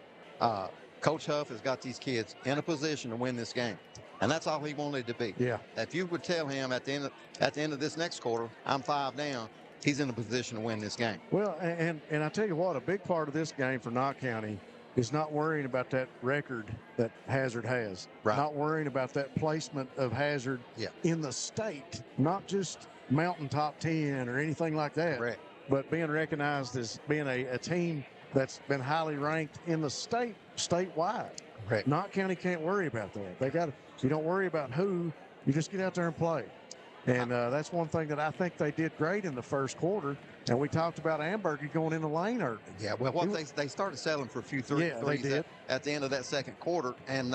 Coach Huff has got these kids in a position to win this game. And that's all he wanted to be. Yeah. If you would tell him at the end of this next quarter, I'm 5 down, he's in a position to win this game. Well, and I tell you what, a big part of this game for Knott County is not worrying about that record that Hazard has. Right. Not worrying about that placement of Hazard in the state, not just mountaintop 10 or anything like that, Correct. but being recognized as being a team that's been highly ranked in the statewide. Correct. Knott County can't worry about that. You don't worry about who, you just get out there and play. And that's one thing that I think they did great in the first quarter. And we talked about Ambergy going in the lane early. Yeah, well, they started settling for a few threes at the end of that second quarter. And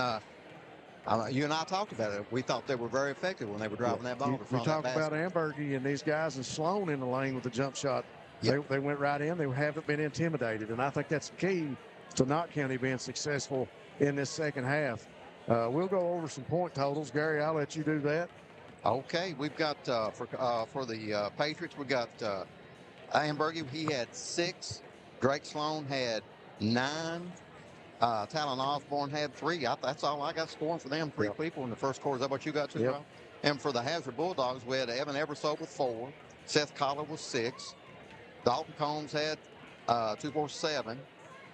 you and I talked about it. We thought they were very effective when they were driving that ball. You talk about Ambergy and these guys and Sloan in the lane with the jump shot. Yep. They went right in. They haven't been intimidated. And I think that's key to Knott County being successful in this second half. We'll go over some point totals. Gary, I'll let you do that. Okay, we've got for the Patriots, we got Ambergy. He had 6. Drake Sloan had 9. Talon Osborne had 3. That's all I got scoring for them. 3 people in the first quarter. Is that what you got too, Rob? And for the Hazard Bulldogs, we had Evan Eversole with 4. Seth Collar with 6. Dalton Combs had 2 for 7.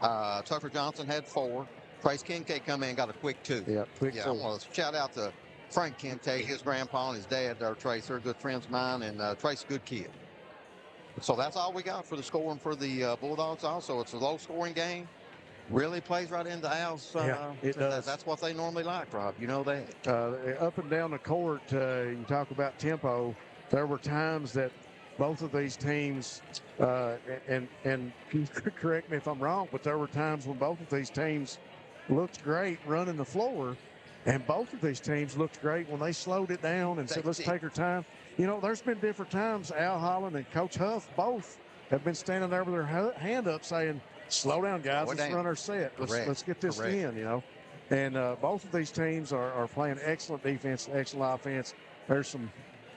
Tucker Johnson had 4. Trace Kincaid come in and got a quick 2. Quick 2. I want to shout out to Frank Kincaid, his grandpa and his dad, Trace. They're good friends of mine, and Trace is a good kid. So that's all we got for the scoring for the Bulldogs. Also, it's a low-scoring game. Really plays right into Al's. It does. That's what they normally like, Rob. You know that. Up and down the court, you talk about tempo. There were times that both of these teams, and correct me if I'm wrong, but there were times when both of these teams looked great running the floor. And both of these teams looked great when they slowed it down and said, let's take our time. There's been different times. Al Holland and Coach Huff both have been standing there with their hand up saying, slow down, guys. Let's run our set. Let's get this in, And both of these teams are playing excellent defense, excellent offense. There's some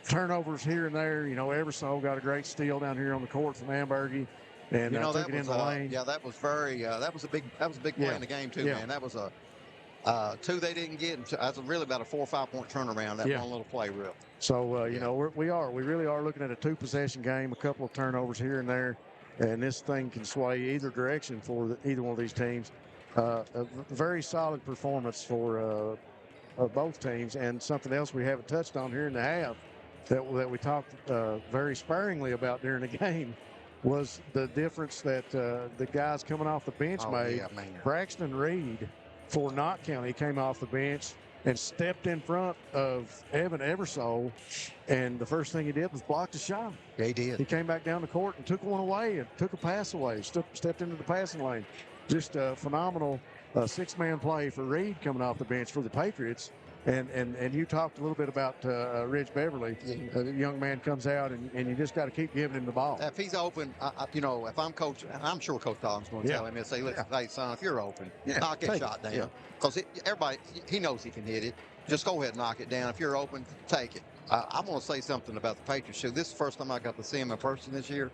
turnovers here and there. Eversole got a great steal down here on the court from Ambergy. And took it in the lane. Yeah, that was very that was a big play in the game too, man. That was a 2 they didn't get. That's really about a 4 or 5 point turnaround. That one little play, real. So we really are looking at a 2-possession game, a couple of turnovers here and there, and this thing can sway either direction for either one of these teams. A very solid performance for both teams, and something else we haven't touched on here in the half that we talked very sparingly about during the game was the difference that the guys coming off the bench made. Yeah, man. Braxton Reed for Knott County came off the bench and stepped in front of Evan Eversole, and the first thing he did was block the shot. Yeah, he did. He came back down the court and took one away and took a pass away, stepped into the passing lane. Just a phenomenal six-man play for Reed coming off the bench for the Patriots. And you talked a little bit about Ridge Beverly. The young man comes out, and you just got to keep giving him the ball. If he's open, if I'm coach, I'm sure Coach Collins going to tell him and say, listen, hey, son, if you're open, knock that shot down. Because everybody, he knows he can hit it. Just go ahead and knock it down. If you're open, take it. I'm going to say something about the Patriots. So this is the first time I got to see him in person this year.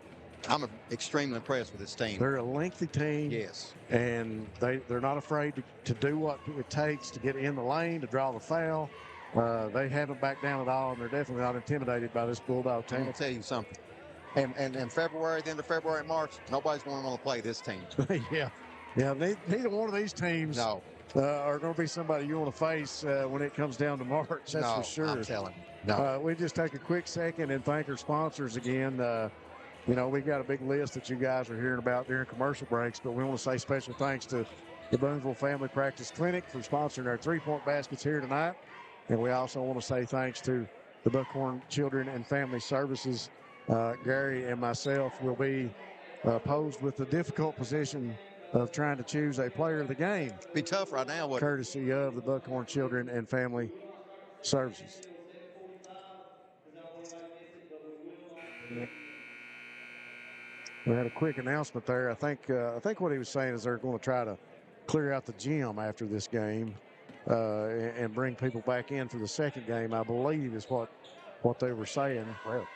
I'm extremely impressed with this team. They're a lengthy team. Yes. And they're not afraid to do what it takes to get in the lane, to draw the foul. They haven't backed down at all, and they're definitely not intimidated by this Bulldog team. I'm going to tell you something. And in February, the end of February and March, nobody's going to want to play this team. Yeah. Neither one of these teams are going to be somebody you want to face when it comes down to March. That's for sure. I'm telling you. No. We just take a quick second and thank our sponsors again. We've got a big list that you guys are hearing about during commercial breaks, but we want to say special thanks to the Boonville Family Practice Clinic for sponsoring our three-point baskets here tonight. And we also want to say thanks to the Buckhorn Children and Family Services. Gary and myself will be posed with the difficult position of trying to choose a player of the game. Be tough right now. Courtesy of the Buckhorn Children and Family Services. We had a quick announcement there. I think what he was saying is they're going to try to clear out the gym after this game and bring people back in for the second game, I believe is what they were saying.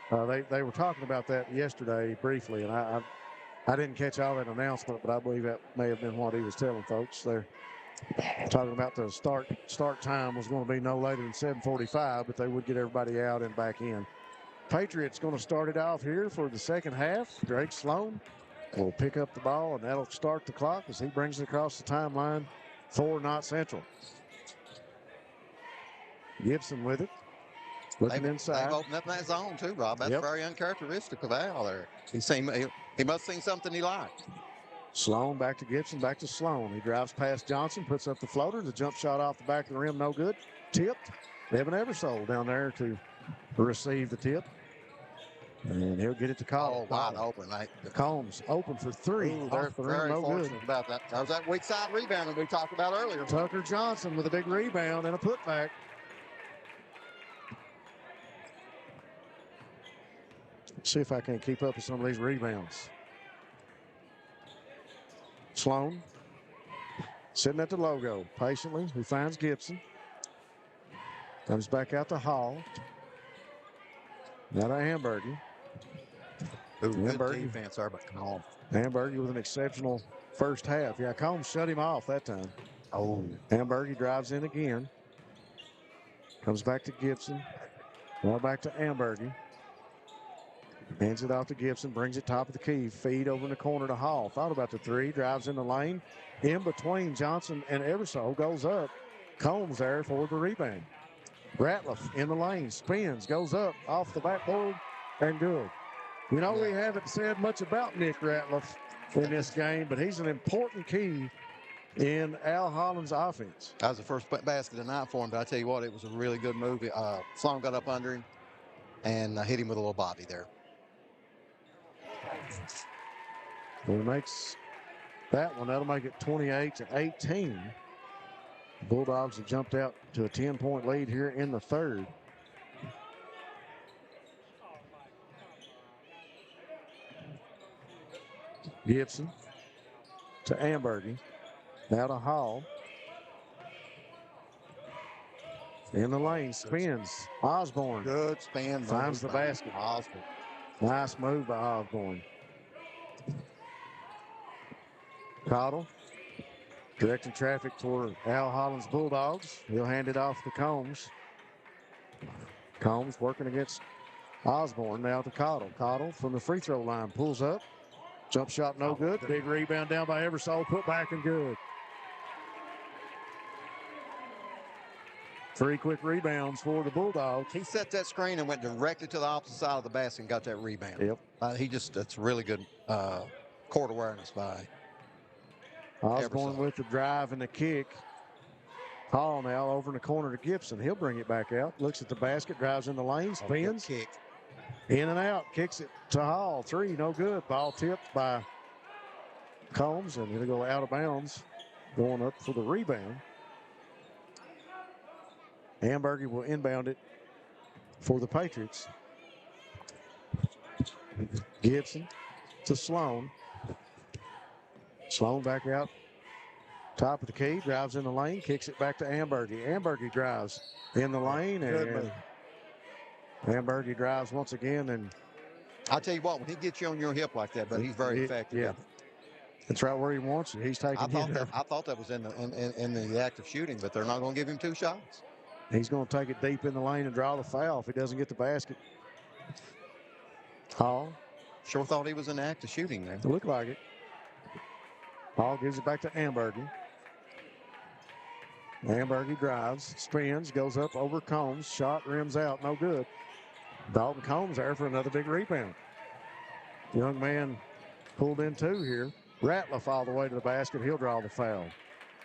They were talking about that yesterday briefly, and I didn't catch all that announcement, but I believe that may have been what he was telling folks. They're talking about the start time was going to be no later than 7:45, but they would get everybody out and back in. Patriots going to start it off here for the second half. Drake Sloan will pick up the ball, and that'll start the clock as he brings it across the timeline for Knott Central. Gibson with it. Looking inside. They've opened up that zone too, Rob. That's very uncharacteristic of Al there. He must have seen something he liked. Sloan back to Gibson, back to Sloan. He drives past Johnson, puts up the floater. The jump shot off the back of the rim, no good. Tipped. Evan Eversole down there to receive the tip. And he'll get it to Combs. Oh, wide open. Combs open for three. They're very fortunate about that. That was that weak side rebound that we talked about earlier. Tucker Johnson with a big rebound and a putback. See if I can keep up with some of these rebounds. Sloan sitting at the logo patiently. He finds Gibson. Comes back out to Hall. Now to Hamburger. Good defense there, but Combs. Hamburger with an exceptional first half. Yeah, Combs shut him off that time. Oh. Hamburger drives in again. Comes back to Gibson. Now back to Hamburger. Hands it off to Gibson, brings it top of the key. Feed over in the corner to Hall. Thought about the three, drives in the lane. In between Johnson and Eversole, goes up. Combs there for the rebound. Ratliff in the lane, spins, goes up off the backboard, and good. We haven't said much about Nick Ratliff in this game, but he's an important key in Al Holland's offense. That was the first basket of the night for him, but I tell you what, it was a really good move. Sloan got up under him and hit him with a little bobby there. Well, he makes that one. That'll make it 28-18. Bulldogs have jumped out to a 10-point lead here in the third. Gibson to Ambergy. Now to Hall. In the lane, spins. Osborne. Good spin. Finds the basket. Osborne. Nice move by Osborne. Cottle directing traffic toward Al Holland's Bulldogs. He'll hand it off to Combs. Combs working against Osborne now to Cottle. Cottle from the free throw line pulls up. Jump shot no good. Big rebound down by Eversole. Put back and good. 3 quick rebounds for the Bulldogs. He set that screen and went directly to the opposite side of the basket and got that rebound. Yep. That's really good court awareness by Osborne with the drive and the kick. Hall now over in the corner to Gibson. He'll bring it back out. Looks at the basket, drives in the lane, spins. Kick. In and out, kicks it to Hall. 3, no good. Ball tipped by Combs, and it'll go out of bounds. Going up for the rebound. Hamburger will inbound it for the Patriots. Gibson to Sloan. Sloan back out. Top of the key, drives in the lane, kicks it back to Ambergy. Ambergy drives in the lane, and Ambergy drives once again. And I'll tell you what, when he gets you on your hip like that, but he's very effective. Yeah, that's right where he wants you. He's taking. I thought that was in the act of shooting, but they're not going to give him 2 shots. He's going to take it deep in the lane and draw the foul if he doesn't get the basket. Hall. Sure thought he was in the act of shooting there. It looked like it. Hall gives it back to Ambergy. Ambergy drives, spins, goes up over Combs. Shot rims out, no good. Dalton Combs there for another big rebound. Young man pulled in 2 here. Ratliff all the way to the basket. He'll draw the foul.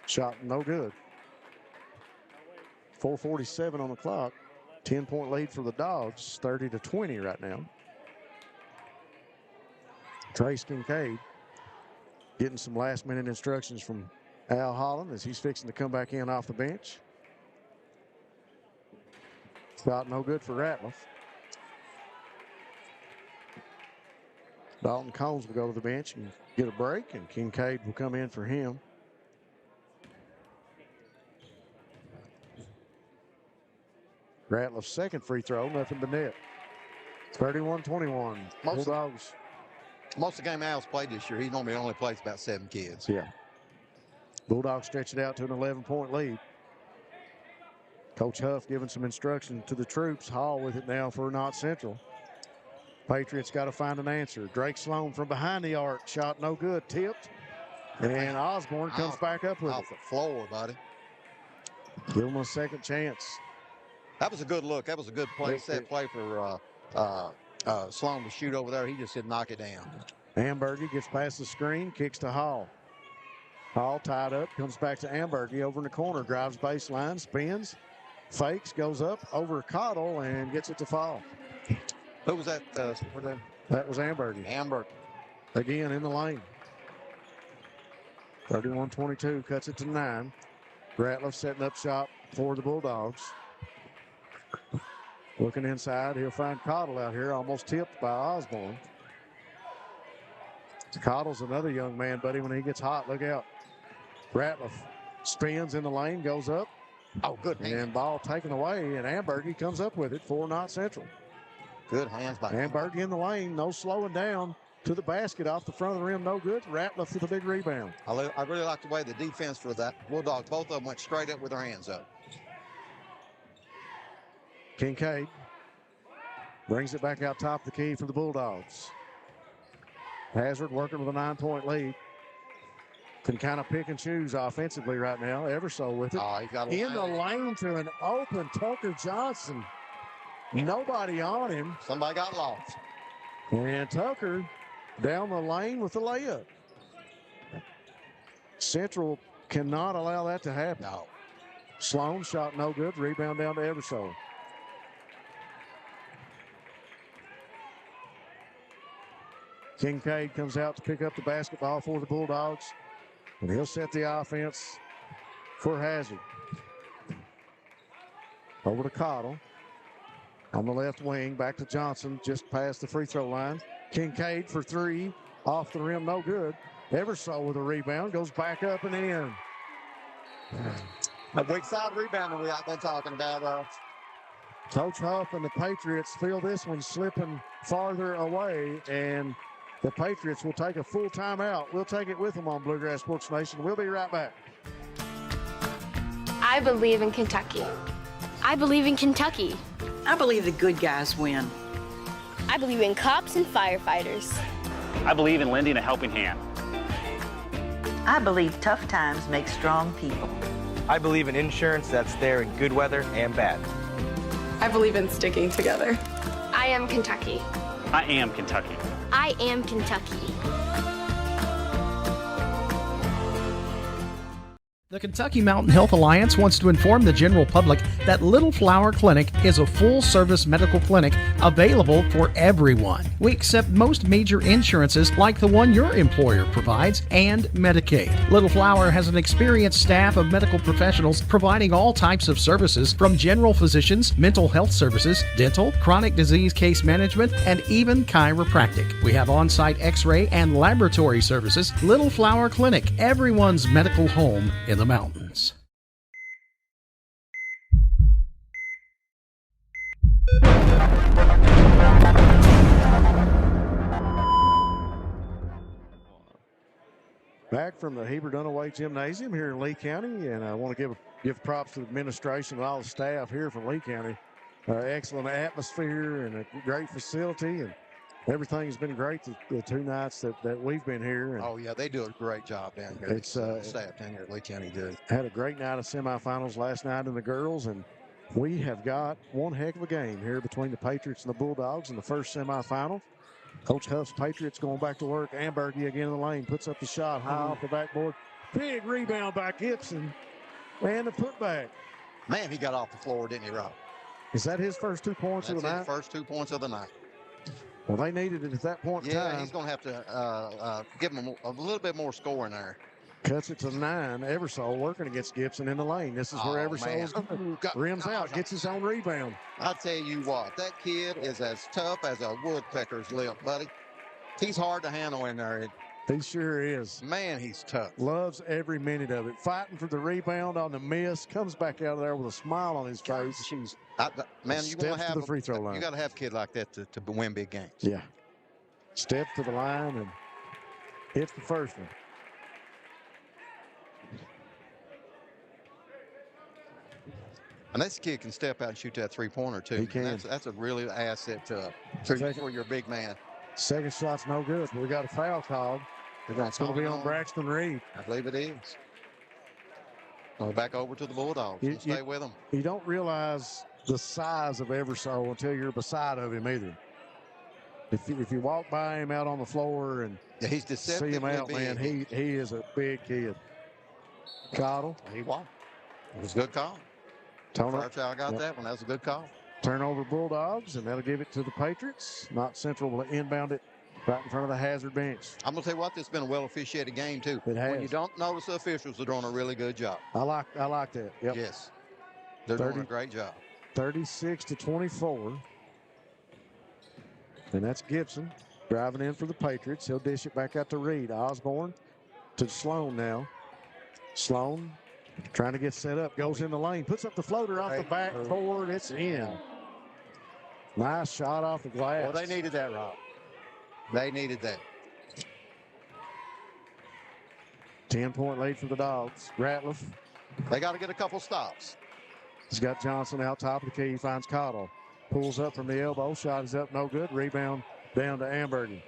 Shot no good. 4:47 on the clock. 10-point lead for the Dogs. 30-20 right now. Trace Kincaid getting some last-minute instructions from Al Holland as he's fixing to come back in off the bench. Shot no good for Ratliff. Dalton Combs will go to the bench and get a break, and Kincaid will come in for him. Ratliff's second free throw, nothing but net. 31-21. Bulldogs. Most of the game Al's played this year, he normally only plays about 7 kids. Yeah. Bulldogs stretch it out to an 11-point lead. Coach Huff giving some instruction to the troops. Hall with it now for Knott Central. Patriots got to find an answer. Drake Sloan from behind the arc. Shot no good. Tipped. And Osborne comes back up with it. Off the floor, buddy. Give him a second chance. That was a good look. That was a good play. Set play for Sloan to shoot over there. He just did knock it down. Ambergy gets past the screen, kicks to Hall. Hall tied up, comes back to Ambergy over in the corner, drives baseline, spins, fakes, goes up over Cottle, and gets it to fall. Who was that? That was Ambergy. Ambergy. Again in the lane. 31-22, cuts it to 9. Ratliff setting up shop for the Bulldogs. Looking inside, he'll find Cottle out here, almost tipped by Osborne. Cottle's another young man, buddy. When he gets hot, look out. Ratliff spins in the lane, goes up. Oh, good. And ball taken away, and Ambergy comes up with it for Knott Central. Good hands by Ambergy in the lane, no slowing down to the basket off the front of the rim, no good. Ratliff with a big rebound. I really like the way the defense for that Bulldogs, both of them went straight up with their hands up. Kincaid brings it back out top of the key for the Bulldogs. Hazard working with a 9-point lead. Can kind of pick and choose offensively right now. Eversole with it. In the lane to an open Tucker Johnson. Nobody on him. Somebody got lost. And Tucker down the lane with the layup. Central cannot allow that to happen. No. Sloan shot no good. Rebound down to Eversole. Kincaid comes out to pick up the basketball for the Bulldogs. And he'll set the offense for Hazard. Over to Cottle. On the left wing, back to Johnson, just past the free throw line. Kincaid for 3, off the rim, no good. Eversole with a rebound, goes back up and in. A weak side rebound that we've been talking about. Coach Huff and the Patriots feel this one slipping farther away, and the Patriots will take a full timeout. We'll take it with them on Bluegrass Sports Nation. We'll be right back. I believe in Kentucky. I believe in Kentucky. I believe the good guys win. I believe in cops and firefighters. I believe in lending a helping hand. I believe tough times make strong people. I believe in insurance that's there in good weather and bad. I believe in sticking together. I am Kentucky. I am Kentucky. I am Kentucky. The Kentucky Mountain Health Alliance wants to inform the general public that Little Flower Clinic is a full-service medical clinic available for everyone. We accept most major insurances like the one your employer provides and Medicaid. Little Flower has an experienced staff of medical professionals providing all types of services from general physicians, mental health services, dental, chronic disease case management, and even chiropractic. We have on-site x-ray and laboratory services. Little Flower Clinic, everyone's medical home in the mountains. Back from the Heber Dunaway Gymnasium here in Lee County, and I want to give props to the administration and all the staff here from Lee County. Excellent atmosphere and a great facility, and everything has been great the 2 nights that we've been here. And oh, yeah, they do a great job down here. It's staff down here at Lee County does. Had a great night of semifinals last night in the girls, and we have got one heck of a game here between the Patriots and the Bulldogs in the first semifinal. Coach Huff's Patriots going back to work. Ambergy again in the lane, puts up the shot high off the backboard. Big rebound by Gibson, and the putback. Man, he got off the floor, didn't he, Rob? Is that his first 2 points of the night? His first 2 points of the night. Well, they needed it at that point in time. Yeah, he's going to have to give him a little bit more scoring there. Cuts it to 9. Eversole working against Gibson in the lane. This is where Eversole rims out, gets his own rebound. I tell you what, that kid is as tough as a woodpecker's lip, buddy. He's hard to handle in there. He sure is. Man, he's tough. Loves every minute of it. Fighting for the rebound on the miss. Comes back out of there with a smile on his face. Man, you want to have the free throw line. You got to have a kid like that to win big games. Yeah. Steps to the line and hits the first one. And this kid can step out and shoot that three-pointer, too. He can. That's a really asset for your big man. Second shot's no good, but we got a foul called. It's going to be on Braxton Reed. I believe it is. Go back over to the Bulldogs and stay with them. You don't realize the size of Eversole until you're beside of him either. If you walk by him out on the floor and he's see him out, big. man, he is a big kid. Cottle. He won. It was a good call. Fairchild got that one. That was a good call. Turnover Bulldogs, and that'll give it to the Patriots. Knott Central will inbound it right in front of the Hazard bench. I'm going to tell you what, this has been a well-officiated game, too. It has. When you don't notice the officials are doing a really good job. I like that. Yep. Yes. They're doing a great job. 36-24. And that's Gibson driving in for the Patriots. He'll dish it back out to Reed. Osborne to Sloan now. Sloan trying to get set up, goes in the lane, puts up the floater off the backboard. It's in. Nice shot off the glass. Well, they needed that, Rob. They needed that. 10-point lead for the Dogs. Ratliff. They got to get a couple stops. He's got Johnson out top of the key. He finds Cottle. Pulls up from the elbow. Shot is up, no good. Rebound down to Ambergy.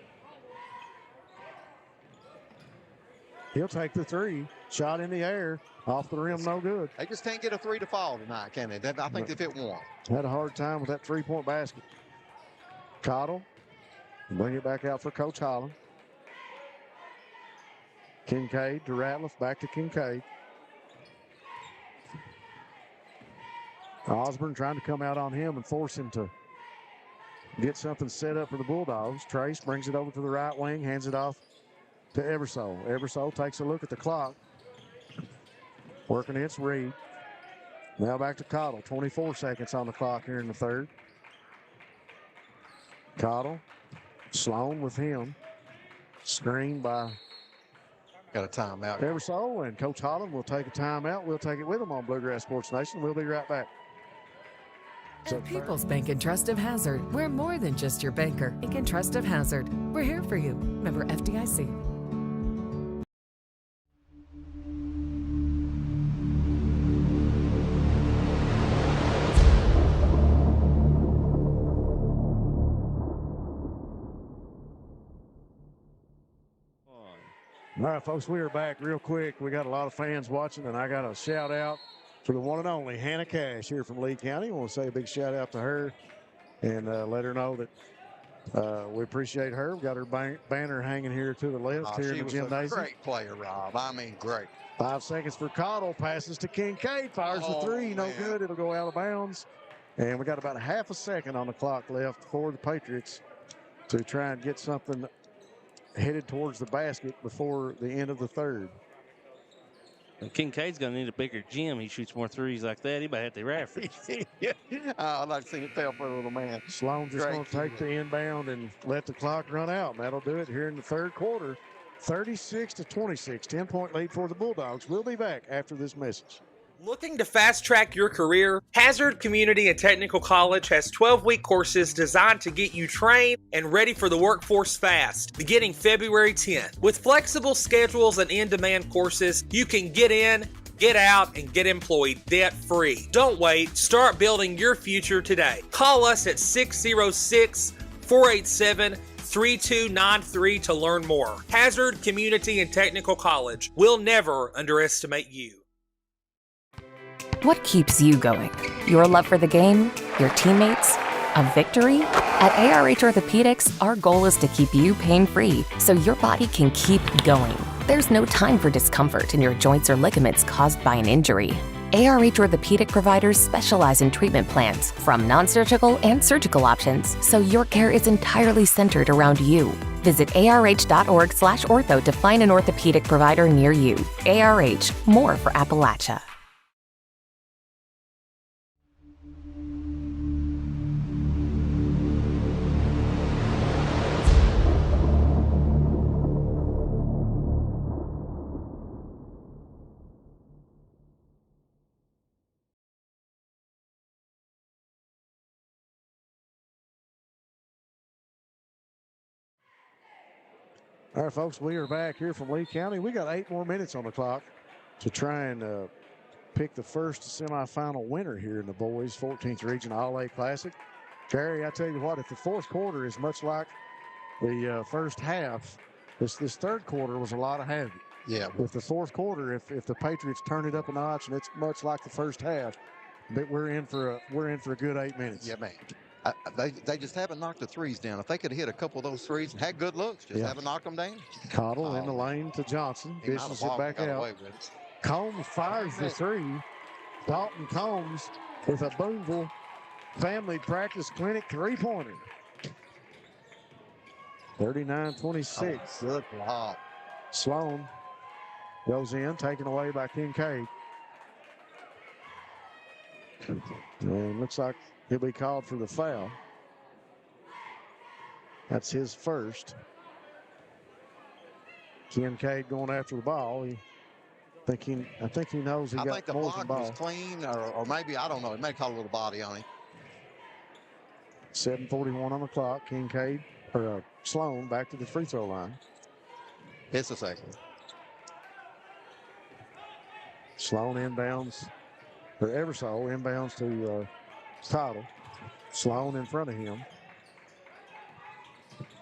He'll take the three. Shot in the air. Off the rim, no good. They just can't get a 3 to fall tonight, can they? I think they've hit one. Had a hard time with that three-point basket. Cottle. Bring it back out for Coach Holland. Kincaid to Ratliff. Back to Kincaid. Osborne trying to come out on him and force him to get something set up for the Bulldogs. Trace brings it over to the right wing, hands it off to Eversole. Eversole takes a look at the clock. Working against Reed. Now back to Cottle. 24 seconds on the clock here in the third. Cottle. Sloan with him. Screen by got a timeout. Eversole, and Coach Holland will take a timeout. We'll take it with him on Bluegrass Sports Nation. We'll be right back. At People's Bank and Trust of Hazard, we're more than just your banker. Bank and Trust of Hazard. We're here for you. Member FDIC. All right, folks, we are back real quick. We got a lot of fans watching, and I got a shout out for the one and only Hannah Cash here from Lee County. I want to say a big shout out to her and let her know that we appreciate her. We got her banner hanging here to the left here in the gymnasium. She was a great player, Rob. I mean, great. 5 seconds for Cottle. Passes to Kincaid. Fires the three. No good. It'll go out of bounds. And we got about a half a second on the clock left for the Patriots to try and get something headed towards the basket before the end of the third. And Kincaid's going to need a bigger gym. He shoots more threes like that. He might have to raffle. I'd like to see it fail for a little man. Sloan just going to take the inbound and let the clock run out. And that'll do it here in the third quarter. 36-26, 10-point lead for the Bulldogs. We'll be back after this message. Looking to fast-track your career? Hazard Community and Technical College has 12-week courses designed to get you trained and ready for the workforce fast, beginning February 10th. With flexible schedules and in-demand courses, you can get in, get out, and get employed debt-free. Don't wait. Start building your future today. Call us at 606-487-3293 to learn more. Hazard Community and Technical College. We'll never underestimate you. What keeps you going? Your love for the game? Your teammates? A victory? At ARH Orthopedics, our goal is to keep you pain-free so your body can keep going. There's no time for discomfort in your joints or ligaments caused by an injury. ARH Orthopedic providers specialize in treatment plans, from non-surgical and surgical options, so your care is entirely centered around you. Visit arh.org/ortho to find an orthopedic provider near you. ARH, more for Appalachia. All right, folks, we are back here from Lee County. We got 8 more minutes on the clock to try and pick the first semifinal winner here in the boys 14th Region All-A Classic. Terry, I tell you what, if the fourth quarter is much like the first half, this third quarter was a lot of havoc. Yeah. With the fourth quarter, if the Patriots turn it up a notch, and it's much like the first half, but we're in for a good 8 minutes. Yeah, man. They just haven't knocked the threes down. If they could hit a couple of those threes and had good looks, just haven't knocked them down. Cottle in the lane to Johnson. Dishes it back out. Combs fires the three. Dalton Combs with a Boonville Family Practice Clinic three-pointer. 39-26. Good block. Sloan goes in, taken away by Kincaid. And looks like he'll be called for the foul. That's his first. Kincaid going after the ball. I think he knows he got more than ball. I think the block was clean, or maybe, I don't know. It may call a little body on him. 7:41 on the clock. Kincaid, or Sloan, back to the free throw line. It's a second. Sloan inbounds, or Eversole inbounds to Cottle. Sloan in front of him.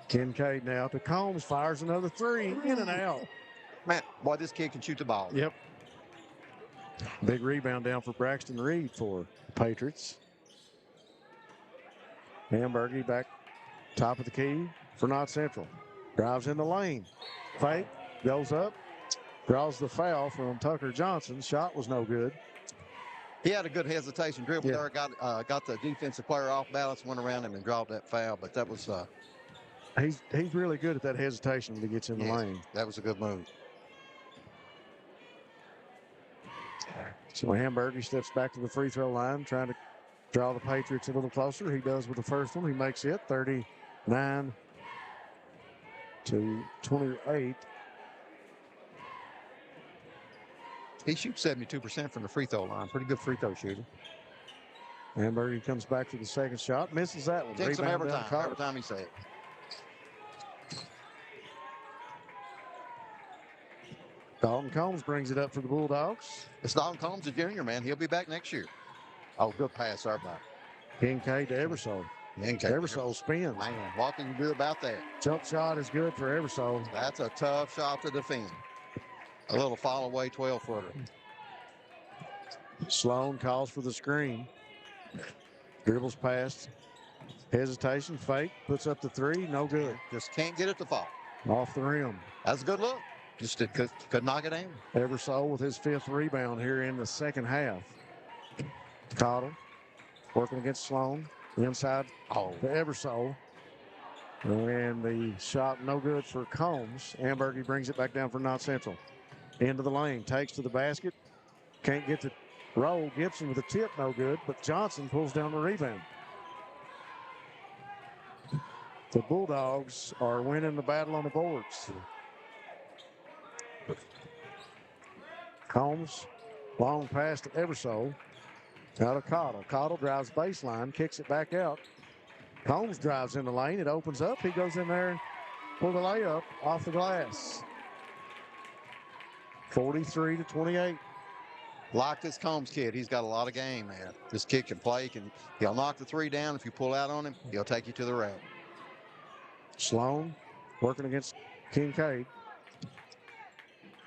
Kincaid now to Combs, fires another three, in and out. Man, boy, this kid can shoot the ball. Yep. Big rebound down for Braxton Reed for the Patriots. Hamburgie back top of the key for Knott Central. Drives in the lane. Fake, goes up, draws the foul from Tucker Johnson. Shot was no good. He had a good hesitation dribble there. Got the defensive player off balance, went around him and dropped that foul. But that was he's really good at that hesitation when he gets in the lane. That was a good move. So Hamburgie steps back to the free throw line, trying to draw the Patriots a little closer. He does with the first one. He makes it 39-28. He shoots 72% from the free throw line. Pretty good free throw shooter. Hamburgie comes back to the second shot. Misses that one. Takes him every time he saves. Dalton Combs brings it up for the Bulldogs. It's Dalton Combs, a junior, man. He'll be back next year. Oh, good pass, our back. Kincaid to Eversole. Eversole spins. Man, what can you do about that? Jump shot is good for Eversole. That's a tough shot to defend. A little fall away 12-footer. Sloan calls for the screen. Dribbles past. Hesitation, fake, puts up the three, no good. Just can't get it to fall. Off the rim. That's a good look. Just could knock it in. Eversole with his 5th rebound here in the second half. Cottle working against Sloan. Inside to Eversole. And the shot no good for Combs. Ambergy brings it back down for Knott Central. Into the lane, takes to the basket. Can't get the roll. Gibson with a tip, no good. But Johnson pulls down the rebound. The Bulldogs are winning the battle on the boards. Combs, long pass to Eversole. Out of Cottle. Cottle drives baseline, kicks it back out. Combs drives in the lane. It opens up. He goes in there for the layup off the glass. 43-28. Like this Combs kid, he's got a lot of game, man. This kid can play. He'll knock the three down. If you pull out on him, he'll take you to the rack. Sloan working against Kincaid.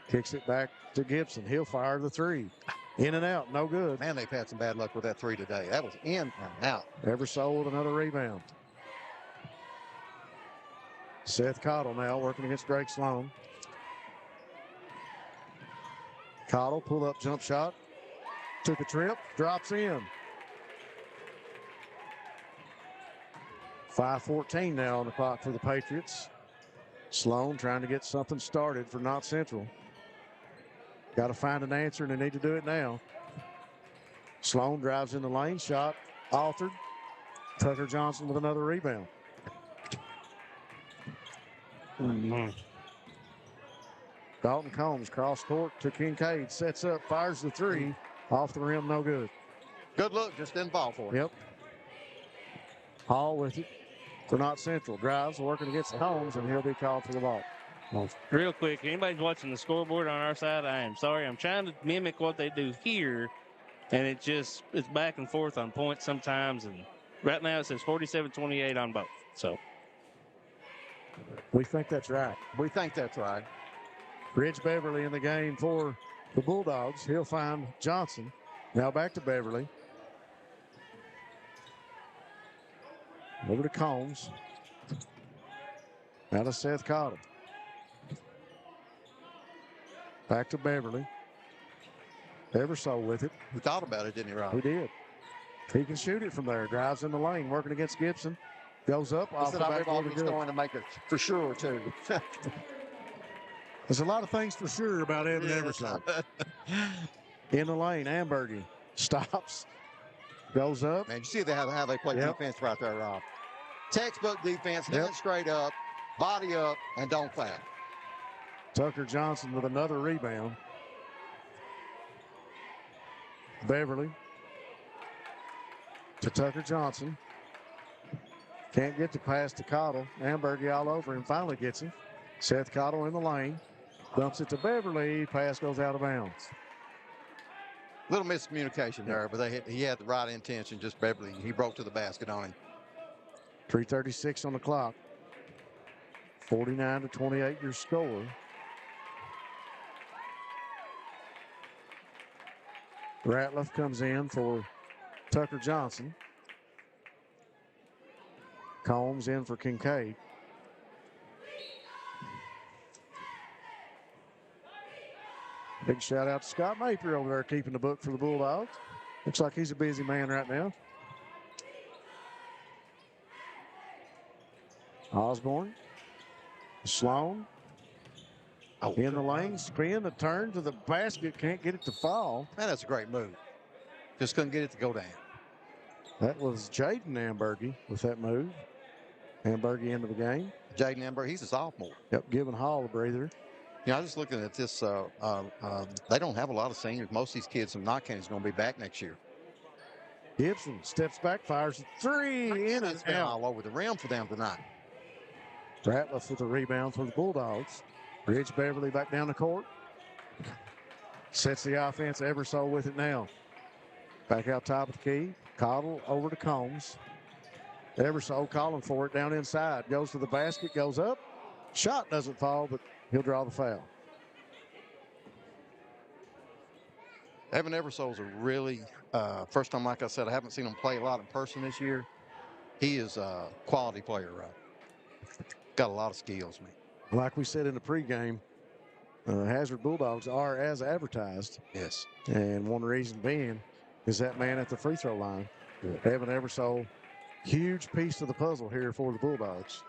Kicks it back to Gibson. He'll fire the three. In and out, no good. Man, they've had some bad luck with that three today. That was in and out. Eversole with another rebound. Seth Cottle now working against Drake Sloan. Cottle, pull up jump shot. Took a trip, drops in. 5:14 now on the clock for the Patriots. Sloan trying to get something started for Knott Central. Got to find an answer, and they need to do it now. Sloan drives in the lane, shot altered. Tucker Johnson with another rebound. Dalton Combs cross court to Kincaid, sets up, fires the three, off the rim, no good. Good look, just didn't fall for it. Yep. Hall with it for Knott Central. Drives, working against Combs, and he'll be called for the ball. Real quick, anybody's watching the scoreboard on our side, I am sorry. I'm trying to mimic what they do here, and it's back and forth on points sometimes. And right now it says 47-28 on both. So we think that's right. We think that's right. Ridge Beverly in the game for the Bulldogs. He'll find Johnson. Now back to Beverly. Over to Combs. Out of Seth Cottle. Back to Beverly. Eversole with it. We thought about it, didn't he, Rob? He did. He can shoot it from there. Drives in the lane, working against Gibson. Goes up. Off the back door. He's going to make it for sure, too. There's a lot of things for sure about Evan Eversole. In the lane, Ambergy stops. Goes up. Man, you see how they play defense right there, Rob. Textbook defense, stand straight up, body up, and don't foul. Tucker Johnson with another rebound. Beverly to Tucker Johnson. Can't get the pass to Cottle. Ambergy all over him. Finally gets him. Seth Cottle in the lane. Dumps it to Beverly. Pass goes out of bounds. Little miscommunication there, but he had the right intention. Just Beverly, he broke to the basket on him. 3:36 on the clock. 49-28 your score. Ratliff comes in for Tucker Johnson. Combs in for Kincaid. Big shout out to Scott Napier over there keeping the book for the Bulldogs. Looks like he's a busy man right now. Osborne. Sloan. In the lane, spin, the turn to the basket, can't get it to fall. Man, that's a great move. Just couldn't get it to go down. That was Jaden Ambergy with that move. Ambergy into the game. Jaden Ambergy, he's a sophomore. Yep, giving Hall a breather. I was just looking at this. They don't have a lot of seniors. Most of these kids from Knott County is going to be back next year. Gibson steps back, fires a three, in and out. All over the rim for them tonight. Ratliff with a rebound for the Bulldogs. Ridge Beverly back down the court. Sets the offense. Eversole with it now. Back out top of the key. Cottle over to Combs. Eversole calling for it down inside. Goes to the basket, goes up. Shot doesn't fall, but he'll draw the foul. Evan Eversole's a really, first time, like I said, I haven't seen him play a lot in person this year. He is a quality player, right? Got a lot of skills, man. Like we said in the pregame, Hazard Bulldogs are as advertised. Yes. And one reason being is that man at the free throw line, Evan Eversole, huge piece of the puzzle here for the Bulldogs.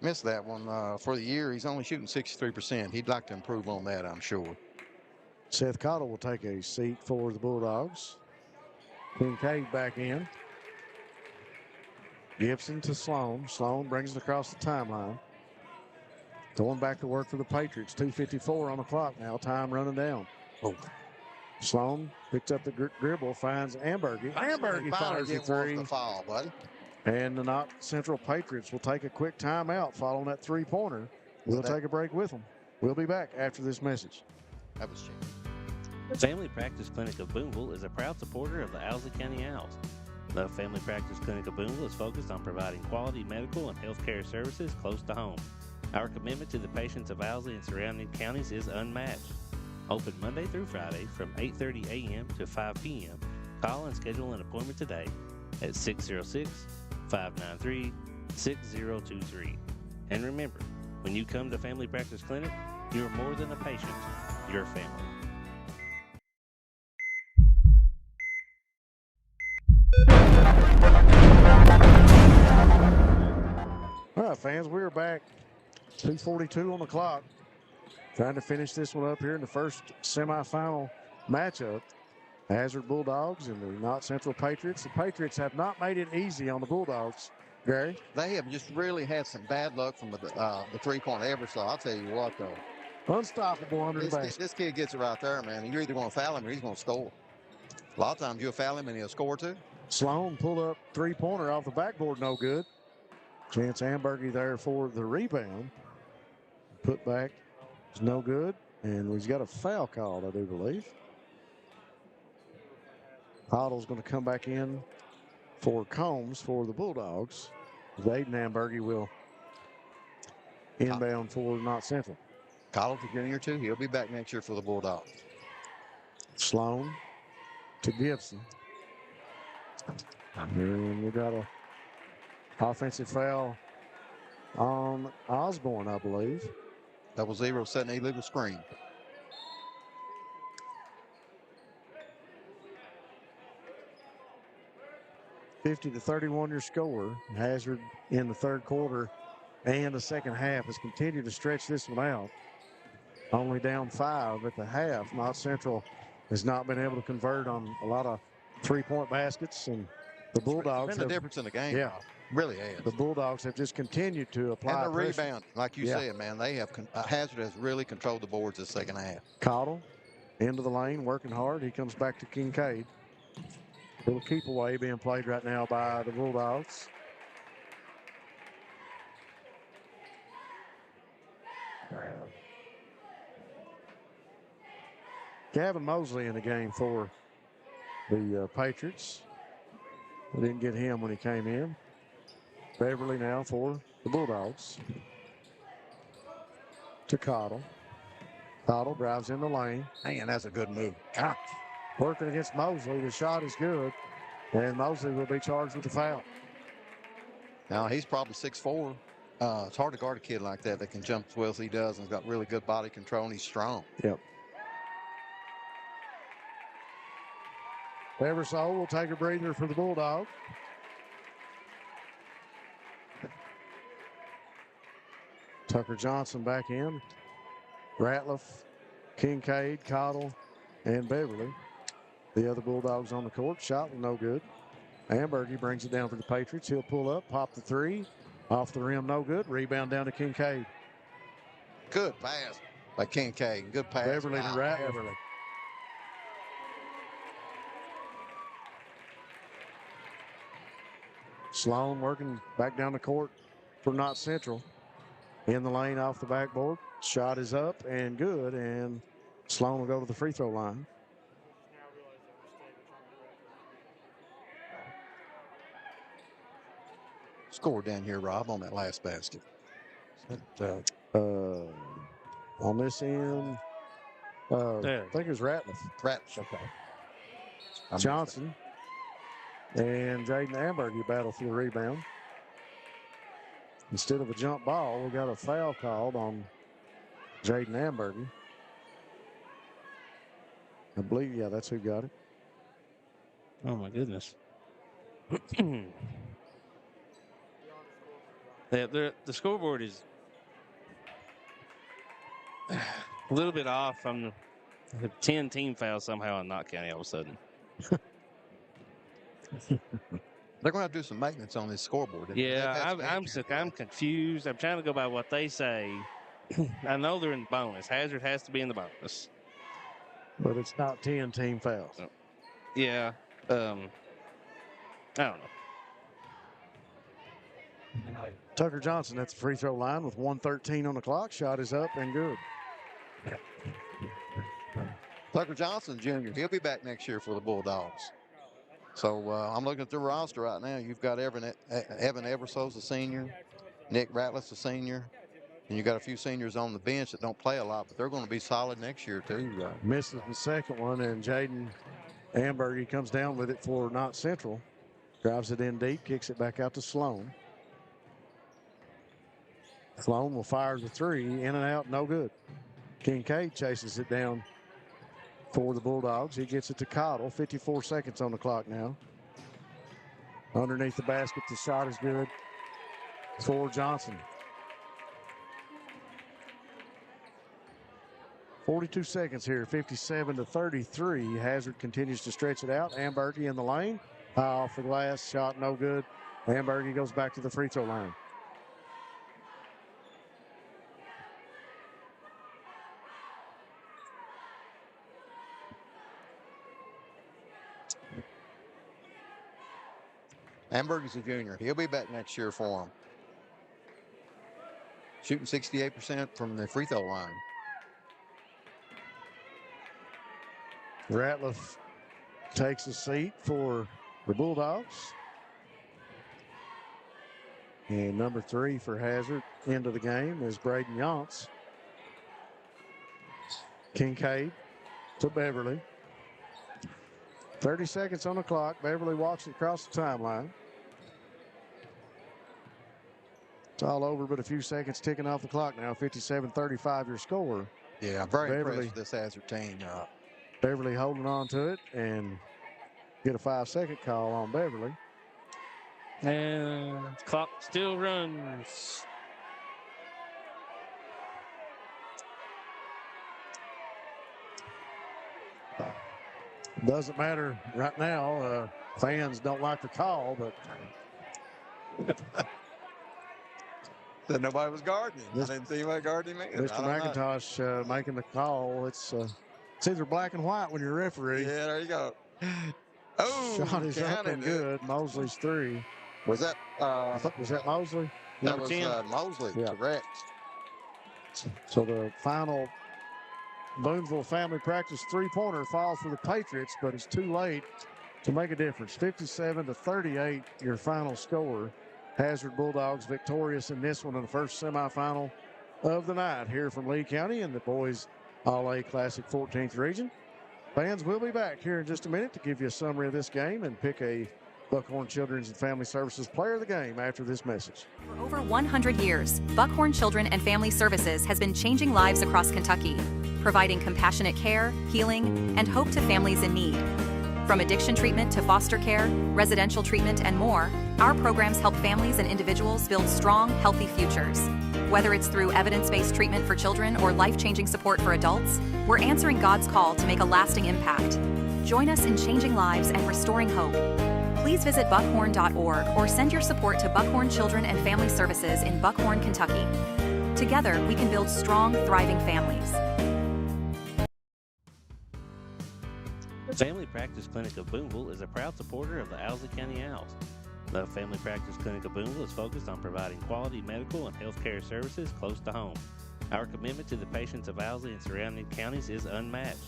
Missed that one. For the year, he's only shooting 63%. He'd like to improve on that, I'm sure. Seth Cottle will take a seat for the Bulldogs. Kincaid back in. Gibson to Sloan. Sloan brings it across the timeline. Going back to work for the Patriots. 2:54 on the clock now. Time running down. Oh. Sloan picks up the dribble, finds Ambergy. Ambergy fires the three. The foul, buddy. And the Knott Central Patriots will take a quick timeout following that three-pointer. We'll take a break with them. We'll be back after this message. That was cheap. The Family Practice Clinic of Boonville is a proud supporter of the Owsley County Owls. The Family Practice Clinic of Boonville is focused on providing quality medical and health care services close to home. Our commitment to the patients of Owsley and surrounding counties is unmatched. Open Monday through Friday from 8:30 a.m. to 5 p.m. Call and schedule an appointment today at 606-593-6023. And remember, when you come to Family Practice Clinic, you're more than a patient, you're family. All right, fans, we're back. 2:42 on the clock. Trying to finish this one up here in the first semifinal matchup. Hazard Bulldogs and the Knott Central Patriots. The Patriots have not made it easy on the Bulldogs, Gary. They have just really had some bad luck from the three-point Eversole. I'll tell you what, though. Unstoppable under the basket. This kid gets it right there, man. You're either going to foul him or he's going to score. A lot of times you'll foul him and he'll score too. Sloan pulled up three-pointer off the backboard, no good. Chance Ambergy there for the rebound. Put back is no good. And he's got a foul called, I do believe. Cottle's going to come back in for Combs for the Bulldogs. Aiden Ambergy will inbound for Knott Central. Cottle's a junior too. He'll be back next year for the Bulldogs. Sloan to Gibson. And we got a offensive foul on Osborne, I believe. Double zero setting a illegal screen. (50-31) your score. Hazard in the third quarter and the second half has continued to stretch this one out. Only down 5 at the half. Knott Central has not been able to convert on a lot of three-point baskets, and the Bulldogs it's been the difference in the game. Yeah, really has. The Bulldogs have just continued to apply and the pressure. Rebound, like you said, man, they have Hazard has really controlled the boards this second half. Cottle into the lane, working hard. He comes back to Kincaid. Little keep away being played right now by the Bulldogs. Gavin Mosley in the game for the Patriots. We didn't get him when he came in. Beverly now for the Bulldogs. To Cottle. Cottle drives in the lane. Man, that's a good move. Ah. Working against Mosley. The shot is good. And Mosley will be charged with the foul. Now, he's probably 6'4". It's hard to guard a kid like that can jump as well as he does and has got really good body control, and he's strong. Yep. Eversole will take a breather for the Bulldog. Tucker Johnson back in. Ratliff, Kincaid, Cottle, and Beverly. The other Bulldogs on the court. Shot was no good. Ambergy brings it down for the Patriots. He'll pull up, pop the three. Off the rim, no good. Rebound down to Kincaid. Good pass by Kincaid. Good pass. Beverly to Ratliff. Beverly. Sloan working back down the court for Knott Central. In the lane off the backboard. Shot is up and good, and Sloan will go to the free throw line. Score down here, Rob, on that last basket. On this end, I think it was Ratliff. Ratliff, okay. Johnson and Jaden Ambergy battle for the rebound. Instead of a jump ball, we got a foul called on Jaden Ambergy. I believe, yeah, that's who got it. Oh, my goodness. The scoreboard is a little bit off from the 10 team fouls somehow in Knott County all of a sudden. They're going to have to do some maintenance on this scoreboard. Yeah, I'm confused. I'm trying to go by what they say. I know they're in the bonus. Hazard has to be in the bonus. But it's not 10 team fouls. Yeah. I don't know. Tucker Johnson at the free throw line with 1:13 on the clock. Shot is up and good. Tucker Johnson, Jr., he'll be back next year for the Bulldogs. So I'm looking at the roster right now. You've got Evan Everso's a senior, Nick Ratliff's a senior, and you got a few seniors on the bench that don't play a lot, but they're going to be solid next year too. Misses the second one, and Jaden Ambergy comes down with it for Knott Central. Drives it in deep, kicks it back out to Sloan. Sloan will fire the three, in and out, no good. Kincaid chases it down for the Bulldogs. He gets it to Cottle. 54 seconds on the clock now. Underneath the basket, the shot is good for Johnson. 42 seconds here, 57-33. Hazard continues to stretch it out. Ambergy in the lane. Off the glass, shot no good. Ambergy goes back to the free throw line. Ambergy's a junior. He'll be back next year for him. Shooting 68% from the free throw line. Ratliff takes a seat for the Bulldogs. And number 3 for Hazard into the game is Braden Yance. Kincaid to Beverly. 30 seconds on the clock. Beverly walks across the timeline. It's all over but a few seconds ticking off the clock now. 57-35 your score. Yeah, I'm very impressed with this Hazard team. Beverly holding on to it and get a 5-second call on Beverly. And clock still runs. Doesn't matter right now. Fans don't like the call, but that nobody was guarding him. I didn't see anybody guarding him. Mr. McIntosh making the call. It's either black and white when you're a referee. Yeah, there you go. Oh, shot is up and good. Mosley's 3. Was that? Was that Mosley? That was Mosley. Yeah. Correct. So the final Boonville family practice 3-pointer falls for the Patriots, but it's too late to make a difference. 57-38, your final score. Hazard Bulldogs victorious in this one in the first semifinal of the night here from Lee County in the boys All-A Classic 14th Region. Fans, we'll be back here in just a minute to give you a summary of this game and pick a Buckhorn Children's and Family Services player of the game after this message. For over 100 years, Buckhorn Children and Family Services has been changing lives across Kentucky, providing compassionate care, healing, and hope to families in need. From addiction treatment to foster care, residential treatment, and more, our programs help families and individuals build strong, healthy futures. Whether it's through evidence-based treatment for children or life-changing support for adults, we're answering God's call to make a lasting impact. Join us in changing lives and restoring hope. Please visit buckhorn.org or send your support to Buckhorn Children and Family Services in Buckhorn, Kentucky. Together, we can build strong, thriving families. The Family Practice Clinic of Boonville is a proud supporter of the Owsley County Owls. The Family Practice Clinic of Boonville is focused on providing quality medical and health care services close to home. Our commitment to the patients of Owsley and surrounding counties is unmatched.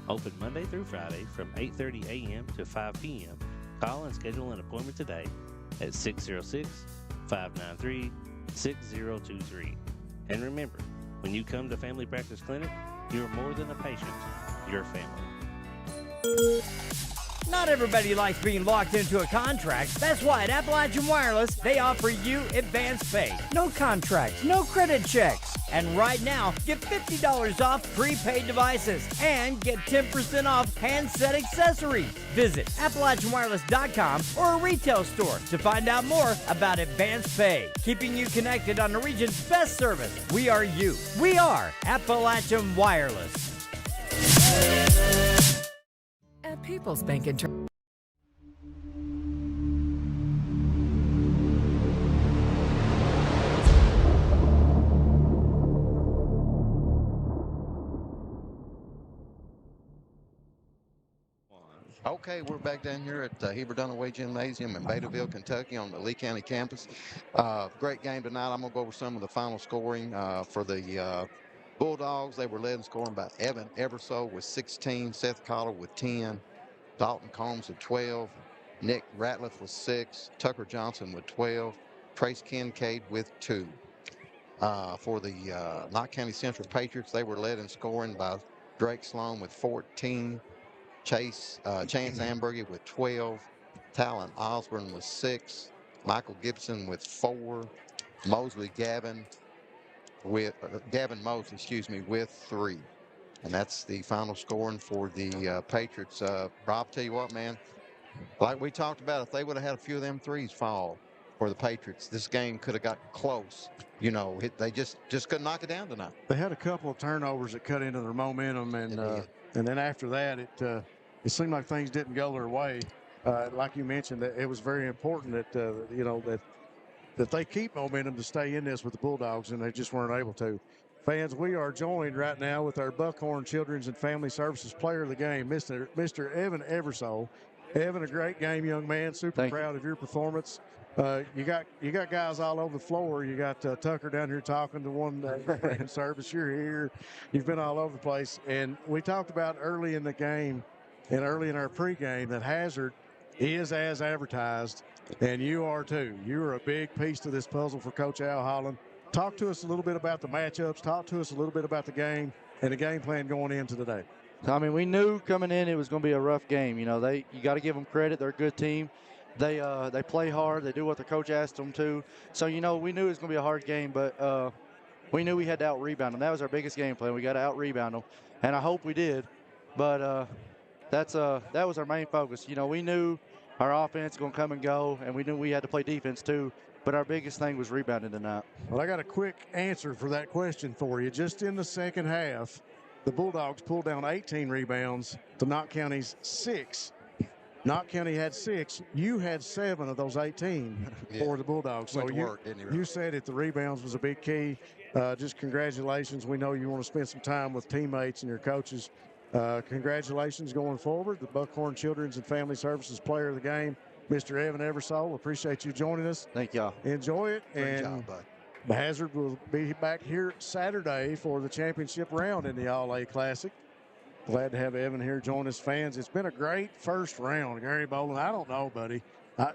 Open Monday through Friday from 8:30 a.m. to 5 p.m. Call and schedule an appointment today at 606-593-6023. And remember, when you come to Family Practice Clinic, You're more than a patient, you're family. Not everybody likes being locked into a contract. That's why at Appalachian Wireless, they offer you advance pay. No contracts, no credit checks. And right now, get $50 off prepaid devices and get 10% off handset accessories. Visit AppalachianWireless.com or a retail store to find out more about advance pay. Keeping you connected on the region's best service. We are you. We are Appalachian Wireless. At People's Bank and Trust. Okay, we're back down here at Heber Dunaway Gymnasium in Betaville, Kentucky on the Lee County campus. Great game tonight. I'm going to go over some of the final scoring for the Bulldogs. They were led in scoring by Evan Everso with 16, Seth Collar with 10, Dalton Combs with 12, Nick Ratliff with 6, Tucker Johnson with 12, Trace Kincaid with 2. For the Knott County Central Patriots, they were led in scoring by Drake Sloan with 14, Chance Ambergy with 12, Talon Osborne with 6, Michael Gibson with 4, Gavin Mosley, with 3. And that's the final scoring for the Patriots. Rob, tell you what, man, like we talked about, if they would have had a few of them threes fall for the Patriots, this game could have got close. You know, they just couldn't knock it down tonight. They had a couple of turnovers that cut into their momentum, and then after that, it seemed like things didn't go their way. Like you mentioned, that it was very important that that they keep momentum to stay in this with the Bulldogs, and they just weren't able to. Fans, we are joined right now with our Buckhorn Children's and Family Services Player of the Game, Mr. Evan Eversole. Evan, a great game, young man. Super proud of your performance. You got guys all over the floor. You got Tucker down here talking to one in service. You're here. You've been all over the place. And we talked about early in the game and early in our pregame that Hazard is as advertised, and you are too. You are a big piece to this puzzle for Coach Al Holland. Talk to us a little bit about the matchups. Talk to us a little bit about the game and the game plan going into today. I mean, we knew coming in it was going to be a rough game. You know, you got to give them credit. They're a good team. They play hard. They do what the coach asked them to. So, you know, we knew it was going to be a hard game, but we knew we had to out-rebound them. That was our biggest game plan. We got to out-rebound them, and I hope we did. But that was our main focus. You know, we knew our offense was going to come and go, and we knew we had to play defense too. But our biggest thing was rebounding tonight. Well, I got a quick answer for that question for you. Just in the second half, the Bulldogs pulled down 18 rebounds to Knott County's 6. Knott County had 6. You had 7 of those 18 for the Bulldogs. So you said it. The rebounds was a big key. Just congratulations. We know you want to spend some time with teammates and your coaches. Congratulations going forward. The Buckhorn Children's and Family Services Player of the Game, Mr. Evan Eversole. Appreciate you joining us. Thank y'all. Enjoy it. Great job, bud. Hazard will be back here Saturday for the championship round in the All-A Classic. Glad to have Evan here join us, fans. It's been a great first round, Gary Boland. I don't know, buddy.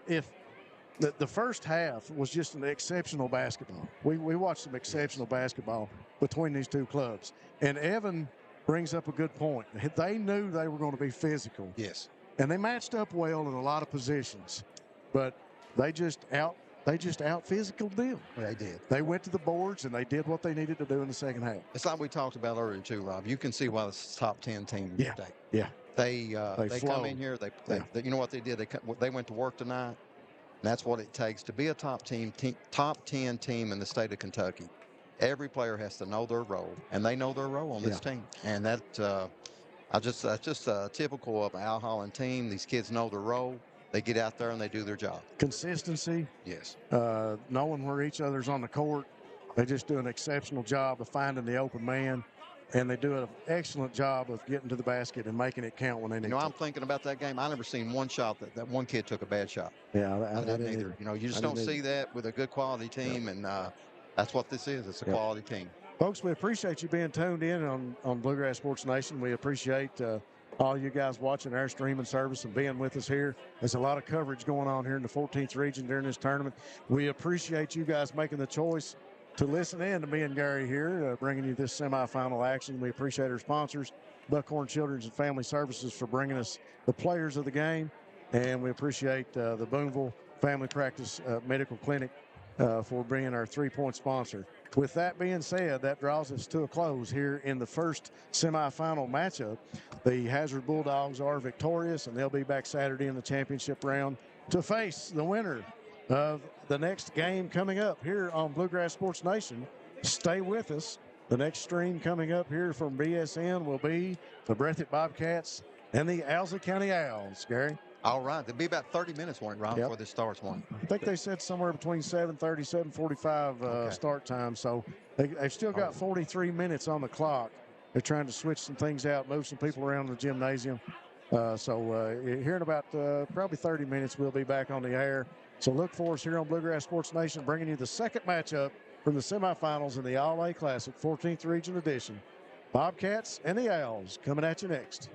If the first half was just an exceptional basketball. We watched some exceptional basketball between these two clubs. And Evan brings up a good point. They knew they were going to be physical. Yes. And they matched up well in a lot of positions. But they just out-physical them. They did. They went to the boards, and they did what they needed to do in the second half. It's like we talked about earlier, too, Rob. You can see why this top 10 team today. Yeah. They come in here. They you know what they did? They went to work tonight. And that's what it takes to be a top 10 team in the state of Kentucky. Every player has to know their role, and they know their role on this team. And that's just typical of Al Holland team. These kids know their role. They get out there and they do their job. Consistency. Yes. Knowing where each other's on the court. They just do an exceptional job of finding the open man, and they do an excellent job of getting to the basket and making it count when they need to. I'm thinking about that game. I never seen one shot that one kid took a bad shot. Yeah, I didn't either. You know, you just don't see that with a good quality team, and that's what this is. It's a quality team. Folks, we appreciate you being tuned in on Bluegrass Sports Nation. We appreciate all you guys watching our streaming service and being with us here. There's a lot of coverage going on here in the 14th region during this tournament. We appreciate you guys making the choice to listen in to me and Gary here, bringing you this semifinal action. We appreciate our sponsors, Buckhorn Children's and Family Services, for bringing us the players of the game. And we appreciate the Boonville Family Practice Medical Clinic for being our 3-point sponsor. With that being said, that draws us to a close here in the first semifinal matchup. The Hazard Bulldogs are victorious, and they'll be back Saturday in the championship round to face the winner of the next game coming up here on Bluegrass Sports Nation. Stay with us. The next stream coming up here from BSN will be the Breathitt Bobcats and the Alza County Owls. Gary? All right. It'll be about 30 minutes, Ron, before this starts, one. I think they said somewhere between 7:30, 7:45 start time. So they've still got 43 minutes on the clock. They're trying to switch some things out, move some people around the gymnasium. So here in about probably 30 minutes, we'll be back on the air. So look for us here on Bluegrass Sports Nation, bringing you the second matchup from the semifinals in the All-A Classic 14th Region Edition. Bobcats and the Owls coming at you next.